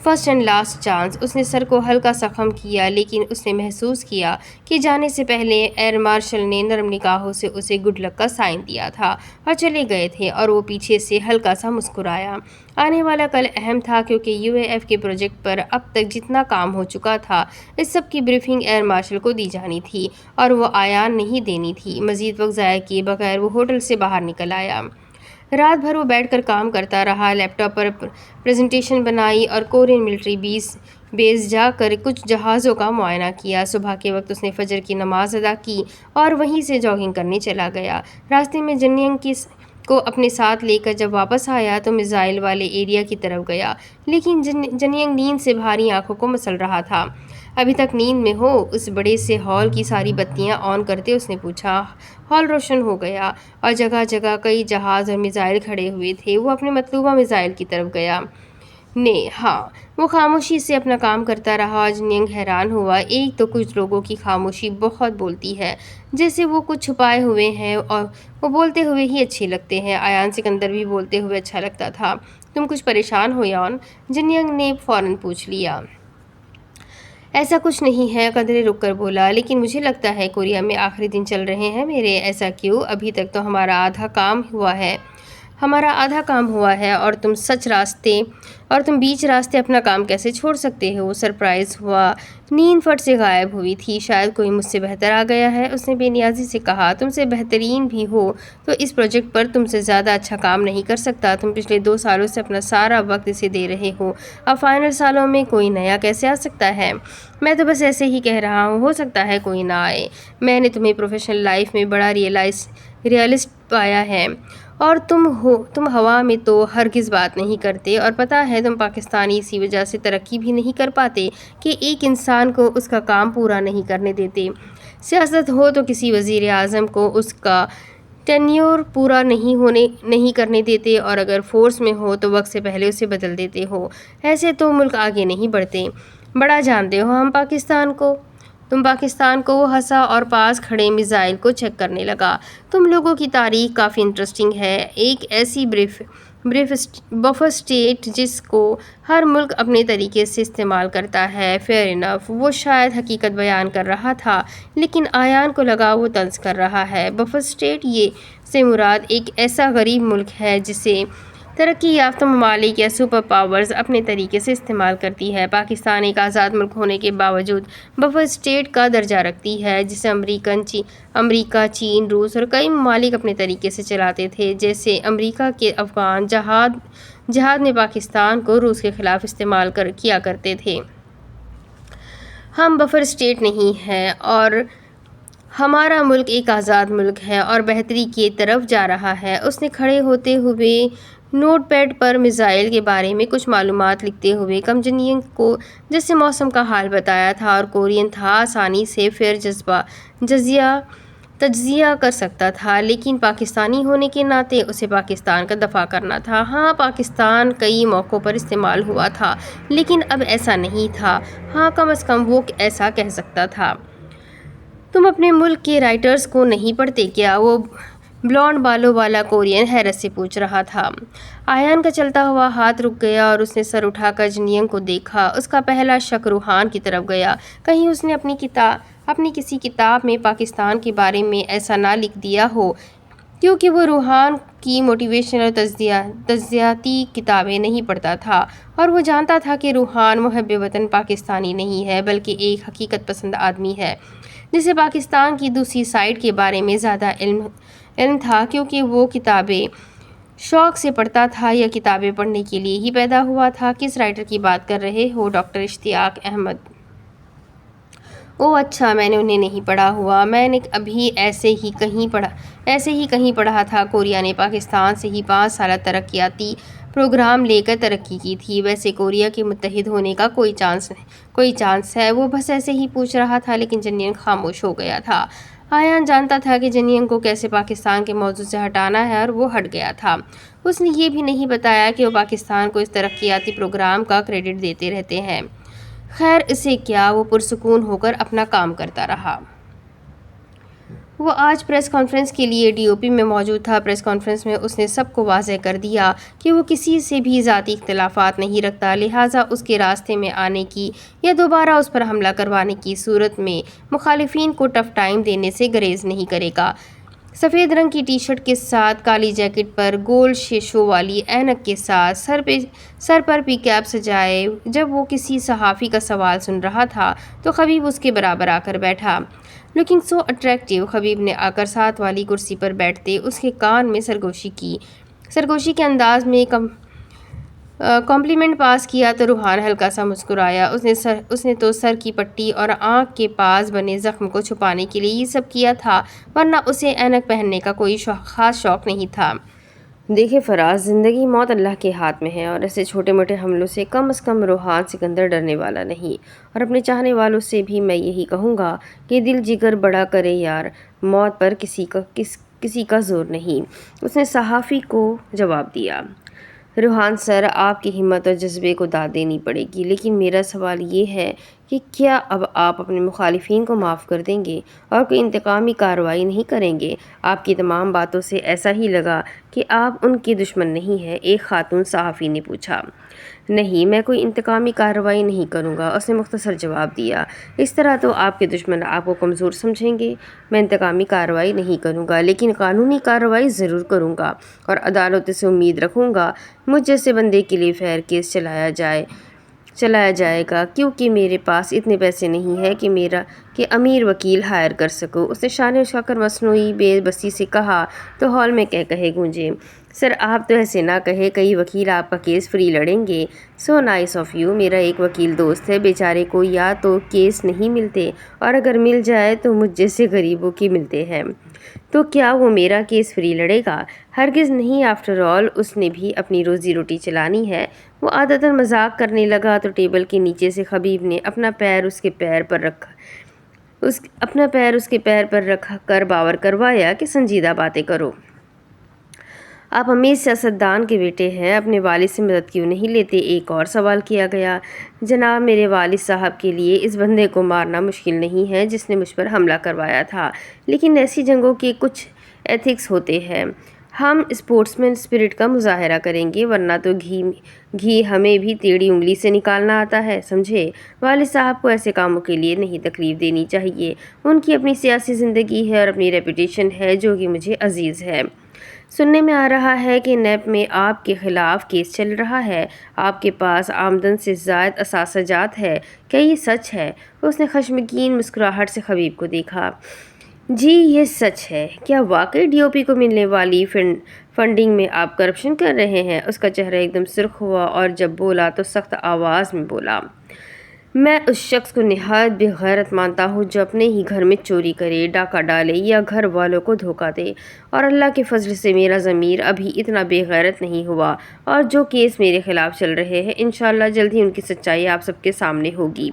first and last chance. اس نے سر کو ہلکا سا خم کیا، لیکن اس نے محسوس کیا کہ جانے سے پہلے ایئر مارشل نے نرم نگاہوں سے اسے گڈ لک کا سائن دیا تھا اور چلے گئے تھے، اور وہ پیچھے سے ہلکا سا مسکرایا۔ آنے والا کل اہم تھا کیونکہ UAF کے پروجیکٹ پر اب تک جتنا کام ہو چکا تھا اس سب کی بریفنگ ایئر مارشل کو دی جانی تھی اور وہ ایان نہیں دینی تھی۔ مزید وقت ضائع کیے بغیر وہ ہوٹل سے باہر نکل آیا۔ رات بھر وہ بیٹھ کر کام کرتا رہا، لیپ ٹاپ پر پریزنٹیشن بنائی اور کورین ملٹری بیس جا کر کچھ جہازوں کا معائنہ کیا۔ صبح کے وقت اس نے فجر کی نماز ادا کی اور وہیں سے جاگنگ کرنے چلا گیا۔ راستے میں جنینگ کو اپنے ساتھ لے کر جب واپس آیا تو میزائل والے ایریا کی طرف گیا، لیکن جنینگ نیند سے بھاری آنکھوں کو مسل رہا تھا۔ ابھی تک نیند میں ہو؟ اس بڑے سے ہال کی ساری بتیاں آن کرتے اس نے پوچھا۔ ہال روشن ہو گیا اور جگہ جگہ کئی جہاز اور میزائل کھڑے ہوئے تھے۔ وہ اپنے مطلوبہ میزائل کی طرف گیا۔ ہاں۔ وہ خاموشی سے اپنا کام کرتا رہا۔ جنینگ حیران ہوا۔ ایک تو کچھ لوگوں کی خاموشی بہت بولتی ہے، جیسے وہ کچھ چھپائے ہوئے ہیں، اور وہ بولتے ہوئے ہی اچھے لگتے ہیں۔ ایان سکندر بھی بولتے ہوئے اچھا لگتا تھا۔ تم کچھ پریشان ہو یان؟ جنینگ نے فوراً پوچھ لیا۔ ایسا کچھ نہیں ہے، قدرے رک کر بولا، لیکن مجھے لگتا ہے کوریا میں آخری دن چل رہے ہیں میرے۔ ایسا کیوں؟ ابھی تک تو ہمارا آدھا کام ہوا ہے اور تم بیچ راستے اپنا کام کیسے چھوڑ سکتے ہو؟ سرپرائز ہوا۔ نیند فٹ سے غائب ہوئی تھی۔ شاید کوئی مجھ سے بہتر آ گیا ہے، اس نے بے نیازی سے کہا۔ تم سے بہترین بھی ہو تو اس پروجیکٹ پر تم سے زیادہ اچھا کام نہیں کر سکتا۔ تم پچھلے 2 سالوں سے اپنا سارا وقت اسے دے رہے ہو، اب فائنل سالوں میں کوئی نیا کیسے آ سکتا ہے؟ میں تو بس ایسے ہی کہہ رہا ہوں، ہو سکتا ہے کوئی نہ آئے۔ میں نے تمہیں پروفیشنل لائف میں بڑا ریئلسٹ پایا ہے، اور تم ہوا میں تو ہرگز بات نہیں کرتے، اور پتہ ہے تم پاکستانی اسی وجہ سے ترقی بھی نہیں کر پاتے کہ ایک انسان کو اس کا کام پورا نہیں کرنے دیتے۔ سیاست ہو تو کسی وزیر اعظم کو اس کا ٹینیور پورا نہیں کرنے دیتے، اور اگر فورس میں ہو تو وقت سے پہلے اسے بدل دیتے ہو۔ ایسے تو ملک آگے نہیں بڑھتے۔ بڑا جانتے ہو تم پاکستان کو؟ وہ ہنسا اور پاس کھڑے میزائل کو چیک کرنے لگا۔ تم لوگوں کی تاریخ کافی انٹرسٹنگ ہے، ایک ایسی بفر اسٹیٹ جس کو ہر ملک اپنے طریقے سے استعمال کرتا ہے۔ Fair enough. وہ شاید حقیقت بیان کر رہا تھا، لیکن ایان کو لگا وہ طنز کر رہا ہے۔ بفر اسٹیٹ سے مراد ایک ایسا غریب ملک ہے جسے ترقی یافتہ ممالک یا سپر پاورز اپنے طریقے سے استعمال کرتی ہے۔ پاکستان ایک آزاد ملک ہونے کے باوجود بفر اسٹیٹ کا درجہ رکھتی ہے، جسے امریکہ، چین، روس اور کئی ممالک اپنے طریقے سے چلاتے تھے، جیسے امریکہ کے افغان جہاد میں پاکستان کو روس کے خلاف استعمال کیا کرتے تھے۔ ہم بفر اسٹیٹ نہیں ہیں، اور ہمارا ملک ایک آزاد ملک ہے اور بہتری کی طرف جا رہا ہے۔ اس نے کھڑے ہوتے ہوئے نوٹ پیڈ پر میزائل کے بارے میں کچھ معلومات لکھتے ہوئے کم جنینگ کو جس سے موسم کا حال بتایا تھا اور کورین تھا، آسانی سے پھر تجزیہ کر سکتا تھا، لیکن پاکستانی ہونے کے ناطے اسے پاکستان کا دفاع کرنا تھا۔ ہاں، پاکستان کئی موقعوں پر استعمال ہوا تھا، لیکن اب ایسا نہیں تھا۔ ہاں، کم از کم وہ ایسا کہہ سکتا تھا۔ تم اپنے ملک کے رائٹرز کو نہیں پڑھتے کیا؟ وہ بلانڈ بالوں والا کورین حیرت سے پوچھ رہا تھا۔ ایان کا چلتا ہوا ہاتھ رک گیا اور اس نے سر اٹھا کر جنینگ کو دیکھا۔ اس کا پہلا شک روحان کی طرف گیا۔ کہیں اس نے اپنی کسی کتاب میں پاکستان کے بارے میں ایسا نہ لکھ دیا ہو کیونکہ وہ روحان کی موٹیویشنل اور تجزیاتی کتابیں نہیں پڑھتا تھا، اور وہ جانتا تھا کہ روحان محب وطن پاکستانی نہیں ہے بلکہ ایک حقیقت پسند آدمی ہے جسے پاکستان کی دوسری سائڈ کے بارے میں زیادہ علم تھا۔ کیونکہ وہ کتابیں شوق سے پڑھتا تھا یا کتابیں پڑھنے کے لیے ہی پیدا ہوا تھا؟ کس رائٹر کی بات کر رہے ہو؟ ڈاکٹر اشتیاق احمد۔ اوہ اچھا، میں نے انہیں نہیں پڑھا ہوا، میں نے ابھی ایسے ہی کہیں پڑھا تھا۔ کوریا نے پاکستان سے ہی 5 سالہ ترقیاتی پروگرام لے کر ترقی کی تھی۔ ویسے کوریا کے متحد ہونے کا کوئی چانس ہے؟ وہ بس ایسے ہی پوچھ رہا تھا، لیکن جنین خاموش ہو گیا تھا۔ آیان جانتا تھا کہ جنین کو کیسے پاکستان کے موضوع سے ہٹانا ہے، اور وہ ہٹ گیا تھا۔ اس نے یہ بھی نہیں بتایا کہ وہ پاکستان کو اس ترقیاتی پروگرام کا کریڈٹ دیتے رہتے ہیں۔ خیر اسے کیا، وہ پرسکون ہو کر اپنا کام کرتا رہا۔ وہ آج پریس کانفرنس کے لیے ڈی او پی میں موجود تھا۔ پریس کانفرنس میں اس نے سب کو واضح کر دیا کہ وہ کسی سے بھی ذاتی اختلافات نہیں رکھتا، لہٰذا اس کے راستے میں آنے کی یا دوبارہ اس پر حملہ کروانے کی صورت میں مخالفین کو ٹف ٹائم دینے سے گریز نہیں کرے گا۔ سفید رنگ کی ٹی شرٹ کے ساتھ کالی جیکٹ پر گول شیشوں والی اینک کے ساتھ سر پر پی کیپ سجائے جب وہ کسی صحافی کا سوال سن رہا تھا تو خبیب اس کے برابر آ کر بیٹھا۔ لکنگ سو اٹریکٹیو، خبیب نے آ کر ساتھ والی کرسی پر بیٹھتے اس کے کان میں سرگوشی کے انداز میں کمپلیمنٹ پاس کیا تو روحان ہلکا سا مسکرایا۔ اس نے تو سر کی پٹی اور آنکھ کے پاس بنے زخم کو چھپانے کے لیے یہ سب کیا تھا، ورنہ اسے اینک پہننے کا کوئی خاص شوق نہیں تھا۔ دیکھیں فراز، زندگی موت اللہ کے ہاتھ میں ہے، اور ایسے چھوٹے موٹے حملوں سے کم از کم روحان سکندر ڈرنے والا نہیں۔ اور اپنے چاہنے والوں سے بھی میں یہی کہوں گا کہ دل جگر بڑا کرے یار، موت پر کسی کا زور نہیں۔ اس نے صحافی کو جواب دیا۔ روحان سر، آپ کی ہمت اور جذبے کو داد دینی پڑے گی، لیکن میرا سوال یہ ہے کہ کیا اب آپ اپنے مخالفین کو معاف کر دیں گے اور کوئی انتقامی کارروائی نہیں کریں گے؟ آپ کی تمام باتوں سے ایسا ہی لگا کہ آپ ان کے دشمن نہیں ہیں، ایک خاتون صحافی نے پوچھا۔ نہیں، میں کوئی انتقامی کارروائی نہیں کروں گا، اس نے مختصر جواب دیا۔ اس طرح تو آپ کے دشمن آپ کو کمزور سمجھیں گے۔ میں انتقامی کارروائی نہیں کروں گا، لیکن قانونی کارروائی ضرور کروں گا، اور عدالتوں سے امید رکھوں گا مجھ جیسے بندے کے لیے فیئر کیس چلایا جائے گا، کیونکہ میرے پاس اتنے پیسے نہیں ہیں کہ امیر وکیل ہائر کر سکوں۔ اس نے شانے اچھا کر مصنوعی بے بسی سے کہا تو ہال میں کہے گونجے۔ سر آپ تو ایسے نہ کہے، کئی وکیل آپ کا کیس فری لڑیں گے۔ So nice of you. میرا ایک وکیل دوست ہے، بیچارے کو یا تو کیس نہیں ملتے، اور اگر مل جائے تو مجھ جیسے غریبوں کے ملتے ہیں۔ تو کیا وہ میرا کیس فری لڑے گا؟ ہرگز نہیں، آفٹر آل اس نے بھی اپنی روزی روٹی چلانی ہے۔ وہ عادتاً مذاق کرنے لگا تو ٹیبل کے نیچے سے خبیب نے اپنا پیر اس کے پیر پر رکھ کر باور کروایا کہ سنجیدہ باتیں کرو۔ آپ امیر سیاستدان کے بیٹے ہیں، اپنے والد سے مدد کیوں نہیں لیتے؟ ایک اور سوال کیا گیا۔ جناب، میرے والد صاحب کے لیے اس بندے کو مارنا مشکل نہیں ہے جس نے مجھ پر حملہ کروایا تھا، لیکن ایسی جنگوں کے کچھ ایتھکس ہوتے ہیں۔ ہم اسپورٹس مین اسپرٹ کا مظاہرہ کریں گے، ورنہ تو گھی ہمیں بھی ٹیڑھی انگلی سے نکالنا آتا ہے، سمجھے؟ والد صاحب کو ایسے کاموں کے لیے نہیں تکلیف دینی چاہیے۔ ان کی اپنی سیاسی زندگی ہے اور اپنی ریپوٹیشن ہے جو کہ مجھے عزیز ہے۔ سننے میں آ رہا ہے کہ نیب میں آپ کے خلاف کیس چل رہا ہے، آپ کے پاس آمدن سے زائد اثاثہ جات ہے، کیا یہ سچ ہے؟ اس نے خشمگین مسکراہٹ سے خبیب کو دیکھا۔ جی یہ سچ ہے۔ کیا واقعی ڈی او پی کو ملنے والی فنڈنگ میں آپ کرپشن کر رہے ہیں؟ اس کا چہرہ ایک دم سرخ ہوا، اور جب بولا تو سخت آواز میں بولا۔ میں اس شخص کو نہایت بے غیرت مانتا ہوں جو اپنے ہی گھر میں چوری کرے، ڈاکہ ڈالے یا گھر والوں کو دھوکہ دے، اور اللہ کے فضل سے میرا ضمیر ابھی اتنا بے غیرت نہیں ہوا، اور جو کیس میرے خلاف چل رہے ہیں انشاءاللہ جلد ہی ان کی سچائی آپ سب کے سامنے ہوگی۔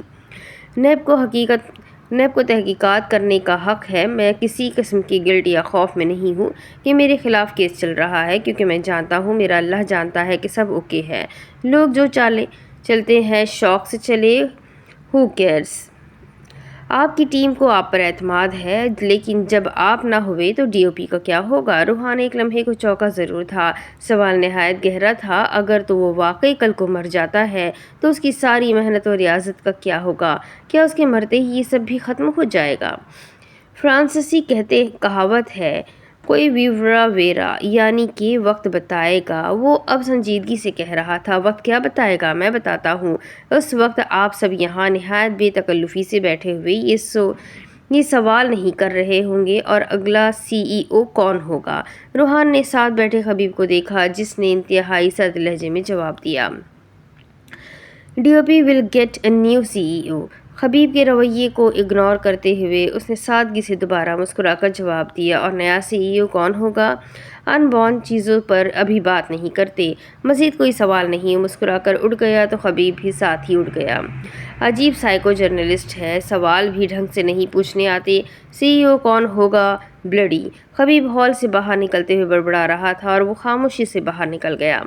نیب کو تحقیقات کرنے کا حق ہے۔ میں کسی قسم کی گلٹ یا خوف میں نہیں ہوں کہ میرے خلاف کیس چل رہا ہے، کیونکہ میں جانتا ہوں، میرا اللہ جانتا ہے کہ سب اوکے ہے۔ لوگ جو چلتے ہیں شوق سے چلے، ہو کیئرس۔ آپ کی ٹیم کو آپ پر اعتماد ہے، لیکن جب آپ نہ ہوئے تو ڈی او پی کا کیا ہوگا؟ روحان ایک لمحے کو چونکا ضرور تھا۔ سوال نہایت گہرا تھا۔ اگر تو وہ واقعی کل کو مر جاتا ہے تو اس کی ساری محنت اور ریاضت کا کیا ہوگا؟ کیا اس کے مرتے ہی یہ سب بھی ختم ہو جائے گا؟ فرانسیسی کہاوت ہے، کوئی ویورا ویرا یعنی کہ وقت بتائے گا۔ وہ اب سنجیدگی سے کہہ رہا تھا، وقت کیا بتائے گا، میں بتاتا ہوں۔ اس وقت آپ سب یہاں نہایت بے تکلفی سے بیٹھے ہوئے یہ سوال نہیں کر رہے ہوں گے اور اگلا سی ای او کون ہوگا۔ روحان نے ساتھ بیٹھے خبیب کو دیکھا جس نے انتہائی سرد لہجے میں جواب دیا، D O P will get a new C E O. Khubaib کے رویے کو اگنور کرتے ہوئے اس نے سادگی سے دوبارہ مسکرا کر جواب دیا، اور نیا سی ای او کون ہوگا؟ ان بورن چیزوں پر ابھی بات نہیں کرتے۔ مزید کوئی سوال نہیں۔ مسکرا کر اٹھ گیا تو خبیب بھی ساتھ ہی اٹھ گیا۔ عجیب سائیکو جرنلسٹ ہے، سوال بھی ڈھنگ سے نہیں پوچھنے آتے۔ سی ای او کون ہوگا بلڈی؟ خبیب ہال سے باہر نکلتے ہوئے بڑبڑا رہا تھا اور وہ خاموشی سے باہر نکل گیا۔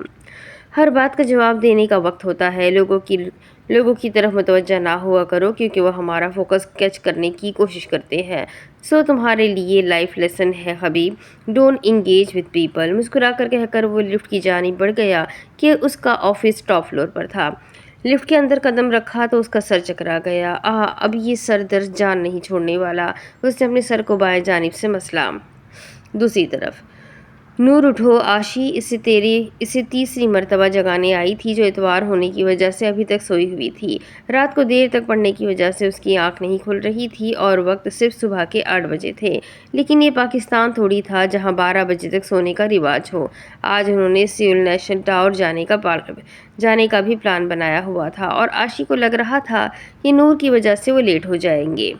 ہر بات کا جواب دینے کا وقت ہوتا ہے۔ لوگوں کی طرف متوجہ نہ ہوا کرو کیونکہ وہ ہمارا فوکس کیچ کرنے کی کوشش کرتے ہیں۔ سو تمہارے لیے لائف لیسن ہے خبیب، ڈونٹ انگیج ود پیپل۔ مسکرا کر کہہ کر وہ لفٹ کی جانب بڑھ گیا کہ اس کا آفس ٹاپ فلور پر تھا۔ لفٹ کے اندر قدم رکھا تو اس کا سر چکرا گیا۔ اب یہ سر درد جان نہیں چھوڑنے والا۔ اس نے اپنے سر کو بائیں جانب سے مسلا۔ دوسری طرف، نور اٹھو آشی، اسے تیسری مرتبہ جگانے آئی تھی جو اتوار ہونے کی وجہ سے ابھی تک سوئی ہوئی تھی۔ رات کو دیر تک پڑھنے کی وجہ سے اس کی آنکھ نہیں کھل رہی تھی اور وقت صرف صبح کے 8 بجے تھے، لیکن یہ پاکستان تھوڑی تھا جہاں 12 بجے تک سونے کا رواج ہو۔ آج انہوں نے سیول نیشنل ٹاور جانے کا بھی پلان بنایا ہوا تھا اور آشی کو لگ رہا تھا کہ نور کی وجہ سے وہ لیٹ ہو جائیں گے۔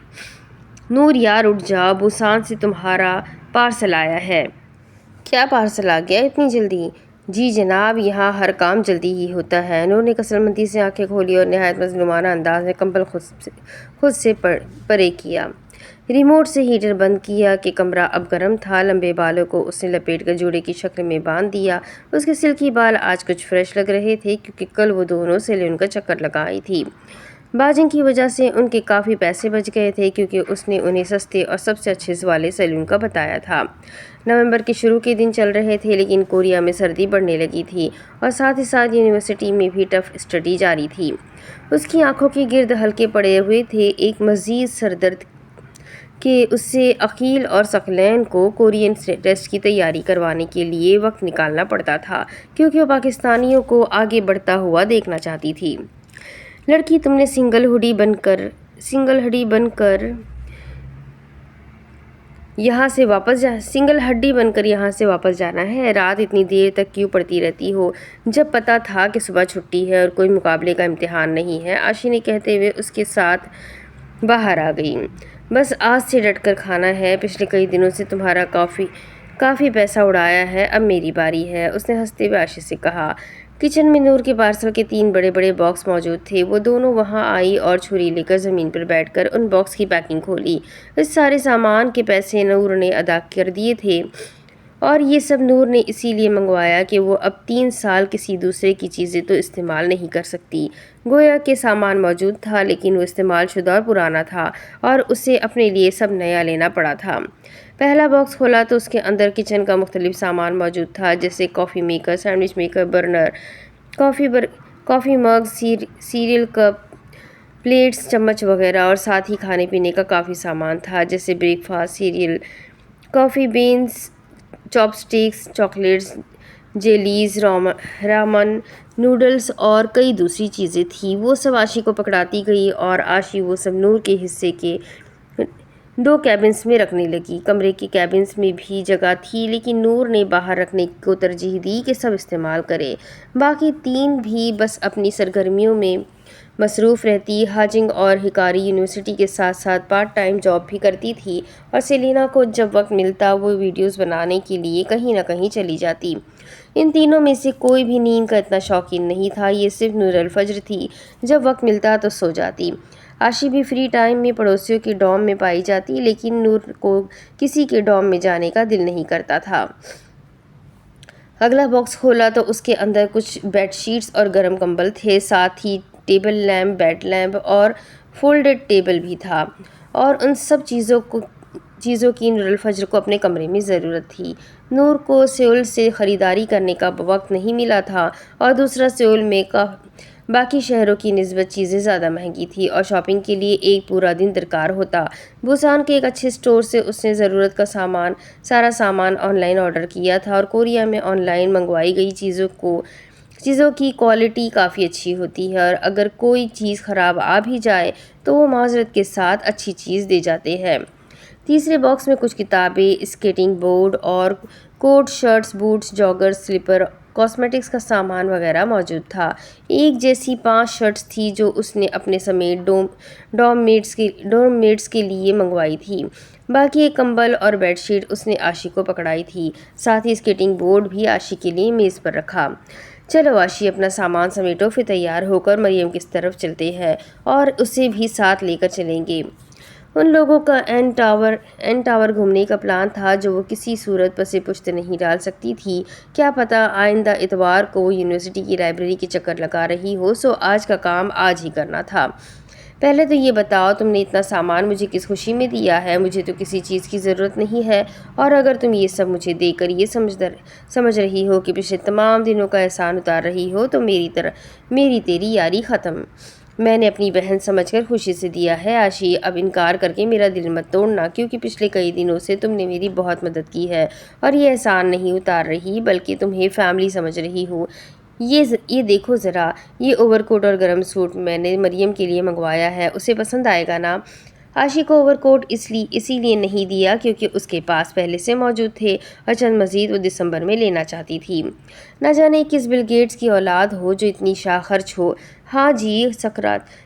نور یار اٹھ جا، بوسان سے تمہارا پارسل آیا ہے۔ کیا پارسل آ گیا اتنی جلدی؟ جی جناب، یہاں ہر کام جلدی ہی ہوتا ہے۔ نور نے کثرمندی سے آنکھیں کھولی اور نہایت مظلومانہ انداز میں کمبل خود سے پرے کیا۔ ریموٹ سے ہیٹر بند کیا کہ کمرہ اب گرم تھا۔ لمبے بالوں کو اس نے لپیٹ کر جوڑے کی شکل میں باندھ دیا۔ اس کے سلکی بال آج کچھ فریش لگ رہے تھے کیونکہ کل وہ دونوں سیلون کا چکر لگائی تھی۔ باجنگ کی وجہ سے ان کے کافی پیسے بچ گئے تھے کیونکہ اس نے انہیں سستے اور سب سے اچھے والے سیلون کا بتایا تھا۔ نومبر کے شروع کے دن چل رہے تھے لیکن کوریا میں سردی بڑھنے لگی تھی اور ساتھ ہی ساتھ یونیورسٹی میں بھی ٹف اسٹڈی جاری تھی۔ اس کی آنکھوں کے گرد ہلکے پڑے ہوئے تھے، ایک مزید سردرد کہ اسے عقیل اور ثقلین کو کورین ٹیسٹ کی تیاری کروانے کے لیے وقت نکالنا پڑتا تھا کیونکہ وہ پاکستانیوں کو آگے بڑھتا ہوا دیکھنا چاہتی تھی۔ لڑکی، تم نے سنگل ہڈی بن کر یہاں سے واپس جانا ہے؟ رات اتنی دیر تک کیوں پڑھتی رہتی ہو جب پتہ تھا کہ صبح چھٹی ہے اور کوئی مقابلے کا امتحان نہیں ہے؟ آشی نے کہتے ہوئے اس کے ساتھ باہر آ گئی۔ بس آج سے ڈٹ کر کھانا ہے، پچھلے کئی دنوں سے تمہارا کافی پیسہ اڑایا ہے، اب میری باری ہے، اس نے ہنستے ہوئے آشی سے کہا۔ کچن میں نور کے پارسل کے 3 بڑے بڑے باکس موجود تھے۔ وہ دونوں وہاں آئی اور چھری لے کر زمین پر بیٹھ کر ان باکس کی پیکنگ کھولی۔ اس سارے سامان کے پیسے نور نے ادا کر دیے تھے اور یہ سب نور نے اسی لیے منگوایا کہ وہ اب 3 سال کسی دوسرے کی چیزیں تو استعمال نہیں کر سکتی۔ گویا کہ سامان موجود تھا لیکن وہ استعمال شدہ اور پرانا تھا اور اسے اپنے لیے سب نیا لینا پڑا تھا۔ پہلا باکس کھولا تو اس کے اندر کچن کا مختلف سامان موجود تھا جیسے کافی میکر، سینڈوچ میکر، برنر، کافی مگ، سیریل کپ، پلیٹس، چمچ وغیرہ، اور ساتھ ہی کھانے پینے کا کافی سامان تھا جیسے بریک فاسٹ، سیریل، کافی بینز، چاپ سٹکس، چاکلیٹس، جیلیز، رامن نوڈلز اور کئی دوسری چیزیں تھیں۔ وہ سب آشی کو پکڑاتی گئی اور آشی وہ سب نور کے حصے کے 2 کیبنز میں رکھنے لگی۔ کمرے کے کیبنز میں بھی جگہ تھی لیکن نور نے باہر رکھنے کو ترجیح دی کہ سب استعمال کرے۔ باقی 3 بھی بس اپنی سرگرمیوں میں مصروف رہتی۔ ہاجنگ اور ہکاری یونیورسٹی کے ساتھ ساتھ پارٹ ٹائم جاب بھی کرتی تھی اور سیلینا کو جب وقت ملتا وہ ویڈیوز بنانے کے لیے کہیں نہ کہیں چلی جاتی۔ ان تینوں میں سے کوئی بھی نیند کا اتنا شوقین نہیں تھا، یہ صرف نور الفجر تھی، جب وقت ملتا تو سو جاتی۔ آشی بھی فری ٹائم میں پڑوسیوں کے ڈوم میں پائی جاتی لیکن نور کو کسی کے ڈوم میں جانے کا دل نہیں کرتا تھا۔ اگلا باکس کھولا تو اس کے اندر کچھ بیڈ شیٹس اور گرم کمبل تھے، ساتھ ہی ٹیبل لیمپ، بیڈ لیمپ اور فولڈڈ ٹیبل بھی تھا، اور ان سب چیزوں کی نور الفجر کو اپنے کمرے میں ضرورت تھی۔ نور کو سیول سے خریداری کرنے کا وقت نہیں ملا تھا اور دوسرا سیول میں باقی شہروں کی نسبت چیزیں زیادہ مہنگی تھی اور شاپنگ کے لیے ایک پورا دن درکار ہوتا۔ بوسان کے ایک اچھے اسٹور سے اس نے ضرورت کا سارا سامان آن لائن آرڈر کیا تھا اور کوریا میں آن لائن منگوائی گئی چیزوں کی کوالٹی کافی اچھی ہوتی ہے اور اگر کوئی چیز خراب آ بھی جائے تو وہ معذرت کے ساتھ اچھی چیز دے جاتے ہیں۔ تیسرے باکس میں کچھ کتابیں، اسکیٹنگ بورڈ اور coat, shirts, boots, joggers, slipper, cosmetics کا سامان وغیرہ موجود تھا۔ ایک جیسی 5 شرٹس تھی جو اس نے اپنے سمیت ڈورم میٹس کے لیے منگوائی تھی۔ باقی ایک کمبل اور بیڈ شیٹ اس نے آشی کو پکڑائی تھی، ساتھ ہی اسکیٹنگ بورڈ بھی آشی کے لیے میز پر رکھا۔ چلو آشی، اپنا سامان سمیٹو، پھر تیار ہو کر مریم کی طرف چلتے ہیں اور اسے بھی ساتھ لے کر چلیں گے۔ ان لوگوں کا این ٹاور گھومنے کا پلان تھا جو وہ کسی صورت پس پشت نہیں ڈال سکتی تھی۔ کیا پتہ آئندہ اتوار کو وہ یونیورسٹی کی لائبریری کے چکر لگا رہی ہو، سو آج کا کام آج ہی کرنا تھا۔ پہلے تو یہ بتاؤ، تم نے اتنا سامان مجھے کس خوشی میں دیا ہے؟ مجھے تو کسی چیز کی ضرورت نہیں ہے، اور اگر تم یہ سب مجھے دے کر یہ سمجھ رہی ہو کہ پچھلے تمام دنوں کا احسان اتار رہی ہو تو میری تیری یاری ختم۔ میں نے اپنی بہن سمجھ کر خوشی سے دیا ہے آشی، اب انکار کر کے میرا دل مت توڑنا، کیونکہ پچھلے کئی دنوں سے تم نے میری بہت مدد کی ہے اور یہ احسان نہیں اتار رہی بلکہ تمہیں فیملی سمجھ رہی ہوں۔ یہ دیکھو ذرا، یہ اوور کوٹ اور گرم سوٹ میں نے مریم کے لیے منگوایا ہے، اسے پسند آئے گا نا؟ آشی کو اوور کوٹ اسی لیے نہیں دیا کیونکہ اس کے پاس پہلے سے موجود تھے اور چند مزید وہ دسمبر میں لینا چاہتی تھی۔ نہ جانے کس بل گیٹس کی اولاد ہو جو اتنی شاہ خرچ ہو۔ ہاں جی،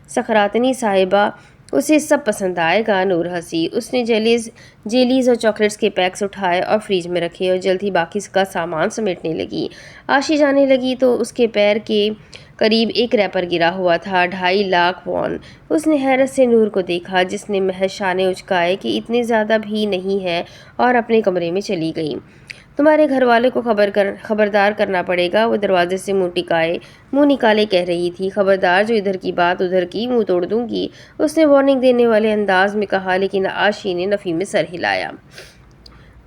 سکراتنی صاحبہ، اسے سب پسند آئے گا۔ نور ہنسی۔ اس نے جیلیز اور چاکلیٹس کے پیکس اٹھائے اور فریج میں رکھے اور جلد ہی باقی کا سامان سمیٹنے لگی۔ آشی جانے لگی تو اس کے پیر کے قریب ایک ریپر گرا ہوا تھا، 2.5 لاکھ وون۔ اس نے حیرت سے نور کو دیکھا جس نے محض شانے اچکائے کہ اتنے زیادہ بھی نہیں ہے اور اپنے کمرے میں چلی گئی۔ تمہارے گھر والوں کو خبردار کرنا پڑے گا، وہ دروازے سے منہ نکالے کہہ رہی تھی۔ خبردار، جو ادھر کی بات ادھر کی، منہ توڑ دوں گی، اس نے وارننگ دینے والے انداز میں کہا، لیکن آشی نے نفی میں سر ہلایا۔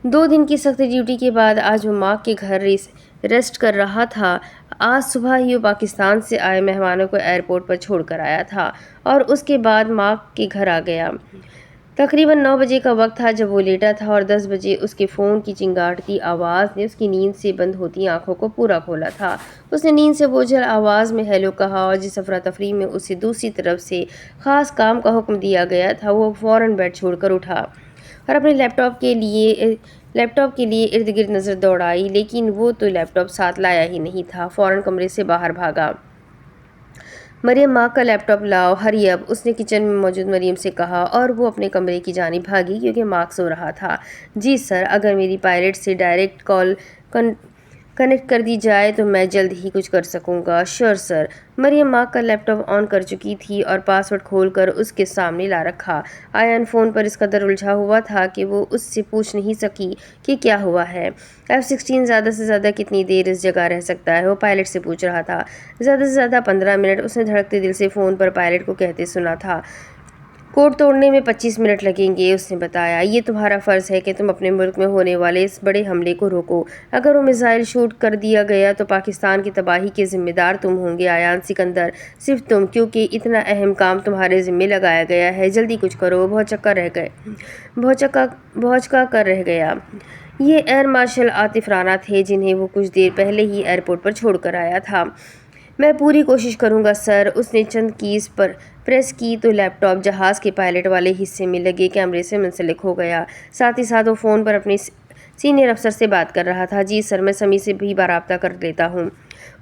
2 دن کی سخت ڈیوٹی کے بعد آج وہ ماں کے گھر ریسٹ کر رہا تھا۔ آج صبح ہی وہ پاکستان سے آئے مہمانوں کو ایئرپورٹ پر چھوڑ کر آیا تھا اور اس کے بعد ماں کے گھر آ گیا۔ تقریباً 9 بجے کا وقت تھا جب وہ لیٹا تھا اور 10 بجے اس کے فون کی چنگاڑتی آواز نے اس کی نیند سے بند ہوتی آنکھوں کو پورا کھولا تھا۔ اس نے نیند سے بوجھل آواز میں ہیلو کہا اور جس افراتفری میں اسے دوسری طرف سے خاص کام کا حکم دیا گیا تھا وہ فوراً بیڈ چھوڑ کر اٹھا اور اپنے لیپ ٹاپ کے لیے ارد گرد نظر دوڑائی، لیکن وہ تو لیپ ٹاپ ساتھ لایا ہی نہیں تھا۔ فوراً کمرے سے باہر بھاگا۔ مریم، ماں کا لیپ ٹاپ لاؤ، ہری اب، اس نے کچن میں موجود مریم سے کہا اور وہ اپنے کمرے کی جانب بھاگی کیونکہ مارک سو رہا تھا۔ جی سر، اگر میری پائلٹ سے ڈائریکٹ کال کنیکٹ کر دی جائے تو میں جلد ہی کچھ کر سکوں گا۔ شور سر۔ مریم مارک کا لیپ ٹاپ آن کر چکی تھی اور پاس ورڈ کھول کر اس کے سامنے لا رکھا۔ آیان فون پر اس قدر الجھا ہوا تھا کہ وہ اس سے پوچھ نہیں سکی کہ کیا ہوا ہے۔ F-16 زیادہ سے زیادہ کتنی دیر اس جگہ رہ سکتا ہے؟ وہ پائلٹ سے پوچھ رہا تھا۔ زیادہ سے زیادہ 15 منٹ، اس نے دھڑکتے دل سے فون پر پائلٹ کو کہتے سنا تھا۔ کوڈ توڑنے میں 25 منٹ لگیں گے، اس نے بتایا۔ یہ تمہارا فرض ہے کہ تم اپنے ملک میں ہونے والے اس بڑے حملے کو روکو۔ اگر وہ میزائل شوٹ کر دیا گیا تو پاکستان کی تباہی کے ذمہ دار تم ہوں گے آیان سکندر، صرف تم، کیونکہ اتنا اہم کام تمہارے ذمہ لگایا گیا ہے۔ جلدی کچھ کرو۔ وہ بھونچکا کر رہ گیا۔ یہ ایئر مارشل عاطف رانا تھے جنہیں وہ کچھ دیر پہلے ہی ایئرپورٹ پر چھوڑ کر آیا تھا۔ میں پوری کوشش کروں گا سر۔ اس نے چند کیز پر پریس کی تو لیپ ٹاپ جہاز کے پائلٹ والے حصے میں لگے کیمرے سے منسلک ہو گیا۔ ساتھ ہی ساتھ وہ فون پر اپنے سینئر افسر سے بات کر رہا تھا۔ جی سر، میں سمیع سے بھی رابطہ کر لیتا ہوں،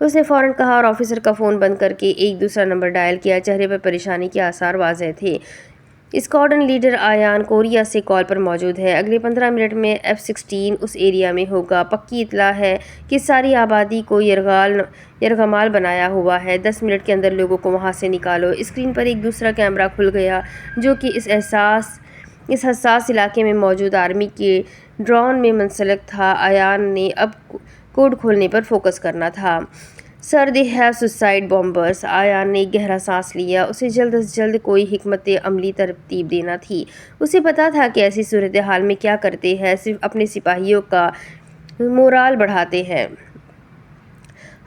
اس نے فوراً کہا اور آفیسر کا فون بند کر کے ایک دوسرا نمبر ڈائل کیا۔ چہرے پر پریشانی کے آثار واضح تھے۔ اسکواڈرن لیڈر آیان کوریا سے کال پر موجود ہے۔ اگلے 15 منٹ میں F-16 اس ایریا میں ہوگا۔ پکی اطلاع ہے کہ ساری آبادی کو یرغمال بنایا ہوا ہے۔ 10 منٹ کے اندر لوگوں کو وہاں سے نکالو۔ اسکرین پر ایک دوسرا کیمرہ کھل گیا جو کہ اس حساس علاقے میں موجود آرمی کے ڈرون میں منسلک تھا۔ آیان نے اب کوڈ کھولنے پر فوکس کرنا تھا۔ سر، دے ہیو سوسائڈ بامبرز۔ آیان نے ایک گہرا سانس لیا۔ اسے جلد از جلد کوئی حکمت عملی ترتیب دینا تھی۔ اسے پتا تھا کہ ایسی صورتحال میں کیا کرتے ہیں، صرف اپنے سپاہیوں کا مورال بڑھاتے ہیں۔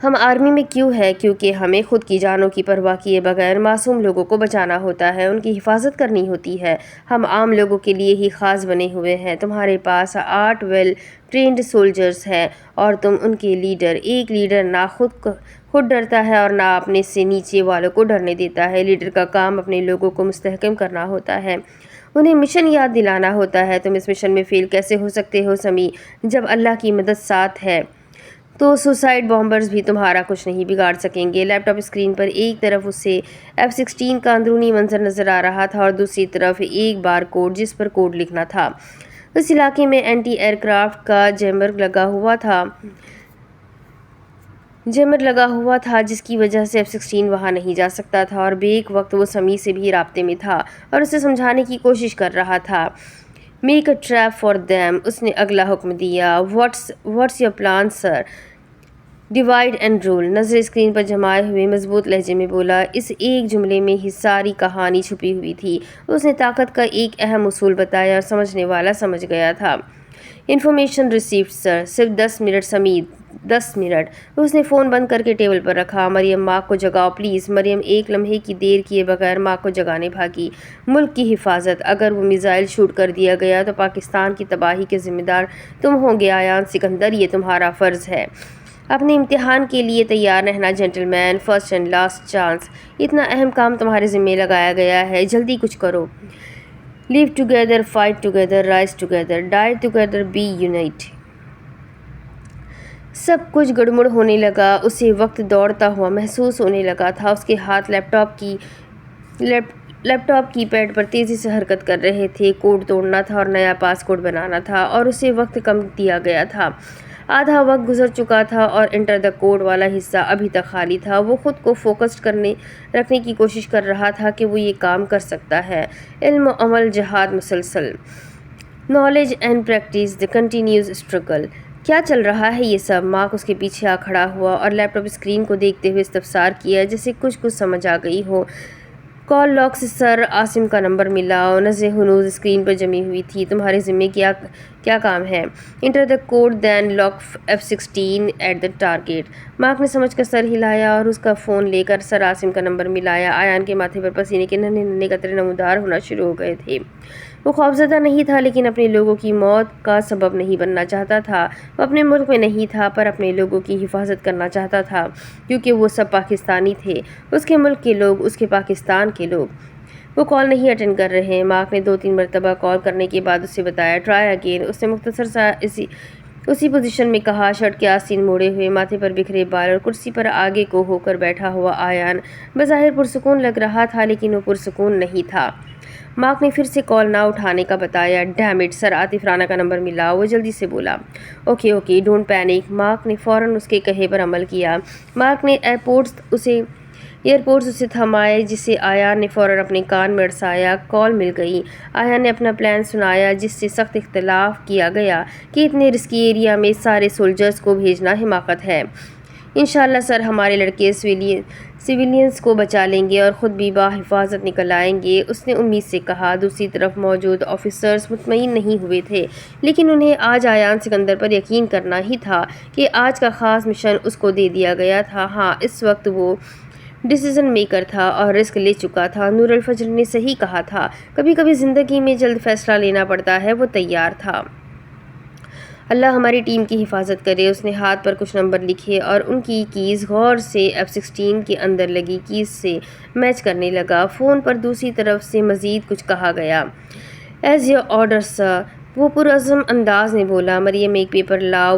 ہم آرمی میں کیوں ہیں؟ کیونکہ ہمیں خود کی جانوں کی پرواہ کیے بغیر معصوم لوگوں کو بچانا ہوتا ہے، ان کی حفاظت کرنی ہوتی ہے۔ ہم عام لوگوں کے لیے ہی خاص بنے ہوئے ہیں۔ تمہارے پاس 8 ویل ٹرینڈ سولجرز ہیں اور تم ان کے لیڈر۔ ایک لیڈر نہ خود ڈرتا ہے اور نہ اپنے سے نیچے والوں کو ڈرنے دیتا ہے۔ لیڈر کا کام اپنے لوگوں کو مستحکم کرنا ہوتا ہے، انہیں مشن یاد دلانا ہوتا ہے۔ تم اس مشن میں فیل کیسے ہو سکتے ہو سمی؟ جب اللہ کی مدد ساتھ ہے تو سوسائڈ بامبرز بھی تمہارا کچھ نہیں بگاڑ سکیں گے۔ لیپ ٹاپ اسکرین پر ایک طرف اسے F-16 کا اندرونی منظر نظر آ رہا تھا اور دوسری طرف ایک بار کوڈ جس پر کوڈ لکھنا تھا۔ اس علاقے میں اینٹی ایئر کرافٹ کا جیمر لگا ہوا تھا جس کی وجہ سے F-16 وہاں نہیں جا سکتا تھا، اور بیک وقت وہ سمی سے بھی رابطے میں تھا اور اسے سمجھانے کی کوشش کر رہا تھا۔ Make a trap for them, اس نے اگلا حکم دیا۔ What's your plan sir? Divide and rule, نظر اسکرین پر جمائے ہوئے مضبوط لہجے میں بولا۔ اس ایک جملے میں ہی ساری کہانی چھپی ہوئی تھی۔ اس نے طاقت کا ایک اہم اصول بتایا اور سمجھنے والا سمجھ گیا تھا۔ انفارمیشن ریسیوڈ سر، صرف 10 منٹ سمیت، 10 منٹ۔ اس نے فون بند کر کے ٹیبل پر رکھا۔ مریم ماں کو جگاؤ پلیز۔ مریم ایک لمحے کی دیر کیے بغیر ماں کو جگانے بھاگی۔ ملک کی حفاظت، اگر وہ میزائل شوٹ کر دیا گیا تو پاکستان کی تباہی کے ذمہ دار تم ہوں گے ایان سکندر، یہ تمہارا فرض ہے۔ اپنے امتحان کے لیے تیار رہنا gentleman, first and last chance. اتنا اہم کام تمہارے ذمہ لگایا گیا ہے، جلدی کچھ کرو۔ Live together, fight together, rise together, die together, be unite. سب کچھ گڑمڑ ہونے لگا۔ اسے وقت دوڑتا ہوا محسوس ہونے لگا تھا۔ اس کے ہاتھ لیپ ٹاپ کی پیڈ پر تیزی سے حرکت کر رہے تھے۔ کوڈ توڑنا تھا اور نیا پاس کوڈ بنانا تھا، اور اسے وقت کم دیا گیا تھا۔ آدھا وقت گزر چکا تھا اور انٹر دا کوڈ والا حصہ ابھی تک خالی تھا۔ وہ خود کو فوکسڈ رکھنے کی کوشش کر رہا تھا کہ وہ یہ کام کر سکتا ہے۔ علم و عمل، جہاد مسلسل۔ Knowledge and practice, the continuous struggle. کیا چل رہا ہے یہ سب؟ مارک اس کے پیچھے آ کھڑا ہوا اور لیپ ٹاپ اسکرین کو دیکھتے ہوئے استفسار کیا جیسے کچھ سمجھ آ گئی ہو۔ کال لاگ سے سر عاصم کا نمبر ملا۔ نظریں ہنوز اسکرین پر جمی ہوئی تھی۔ تمہارے ذمہ کیا کام ہے؟ Enter the code then lock F-16 at the target. Mark نے سمجھ کر سر ہلایا اور اس کا فون لے کر سر عاصم کا نمبر ملایا۔ ایان کے ماتھے پر پسینے کے ننھے ننھے قطرے نمودار ہونا شروع ہو گئے تھے۔ وہ خوفزدہ نہیں تھا، لیکن اپنے لوگوں کی موت کا سبب نہیں بننا چاہتا تھا۔ وہ اپنے ملک میں نہیں تھا، پر اپنے لوگوں کی حفاظت کرنا چاہتا تھا، کیونکہ وہ سب پاکستانی تھے، اس کے ملک کے لوگ، اس کے پاکستان کے لوگ۔ وہ کال نہیں اٹینڈ کر رہے۔ مارک نے 2-3 مرتبہ کال کرنے کے بعد اسے بتایا، ٹرائی اگین۔ اس نے مختصر سا اسی پوزیشن میں کہا، شرٹ کے آستین موڑے ہوئے، ماتھے پر بکھرے بال اور کرسی پر آگے کو ہو کر بیٹھا ہوا ایان بظاہر پرسکون لگ رہا تھا، لیکن وہ پرسکون نہیں تھا۔ مارک نے پھر سے کال نہ اٹھانے کا بتایا۔ ڈیم اٹ، سر عاطف رانا کا نمبر ملا۔ وہ جلدی سے بولا، اوکے ڈونٹ پینک۔ مارک نے فوراً اس کے کہے پر عمل کیا۔ مارک نے ایئرپورٹس اسے تھمائے، جسے ایان نے فوراً اپنے کان میں اڑسایا۔ کال مل گئی۔ ایان نے اپنا پلان سنایا، جس سے سخت اختلاف کیا گیا کہ اتنے رسکی ایریا میں سارے سولجرز کو بھیجنا حماقت ہے۔ انشاءاللہ سر، ہمارے لڑکے سویلینز کو بچا لیں گے اور خود بھی بحفاظت نکل آئیں گے، اس نے امید سے کہا۔ دوسری طرف موجود آفیسرز مطمئن نہیں ہوئے تھے، لیکن انہیں آج ایان سکندر پر یقین کرنا ہی تھا کہ آج کا خاص مشن اس کو دے دیا گیا تھا۔ ہاں، اس وقت وہ ڈیسیژن میکر تھا اور رسک لے چکا تھا۔ نور الفجر نے صحیح کہا تھا، کبھی کبھی زندگی میں جلد فیصلہ لینا پڑتا ہے۔ وہ تیار تھا۔ اللہ ہماری ٹیم کی حفاظت کرے۔ اس نے ہاتھ پر کچھ نمبر لکھے اور ان کی کیز غور سے F-16 کے اندر لگی کیز سے میچ کرنے لگا۔ فون پر دوسری طرف سے مزید کچھ کہا گیا۔ ایز یور آرڈر سر، وہ پرعزم انداز میں بولا۔ مریم ایک پیپر لاؤ۔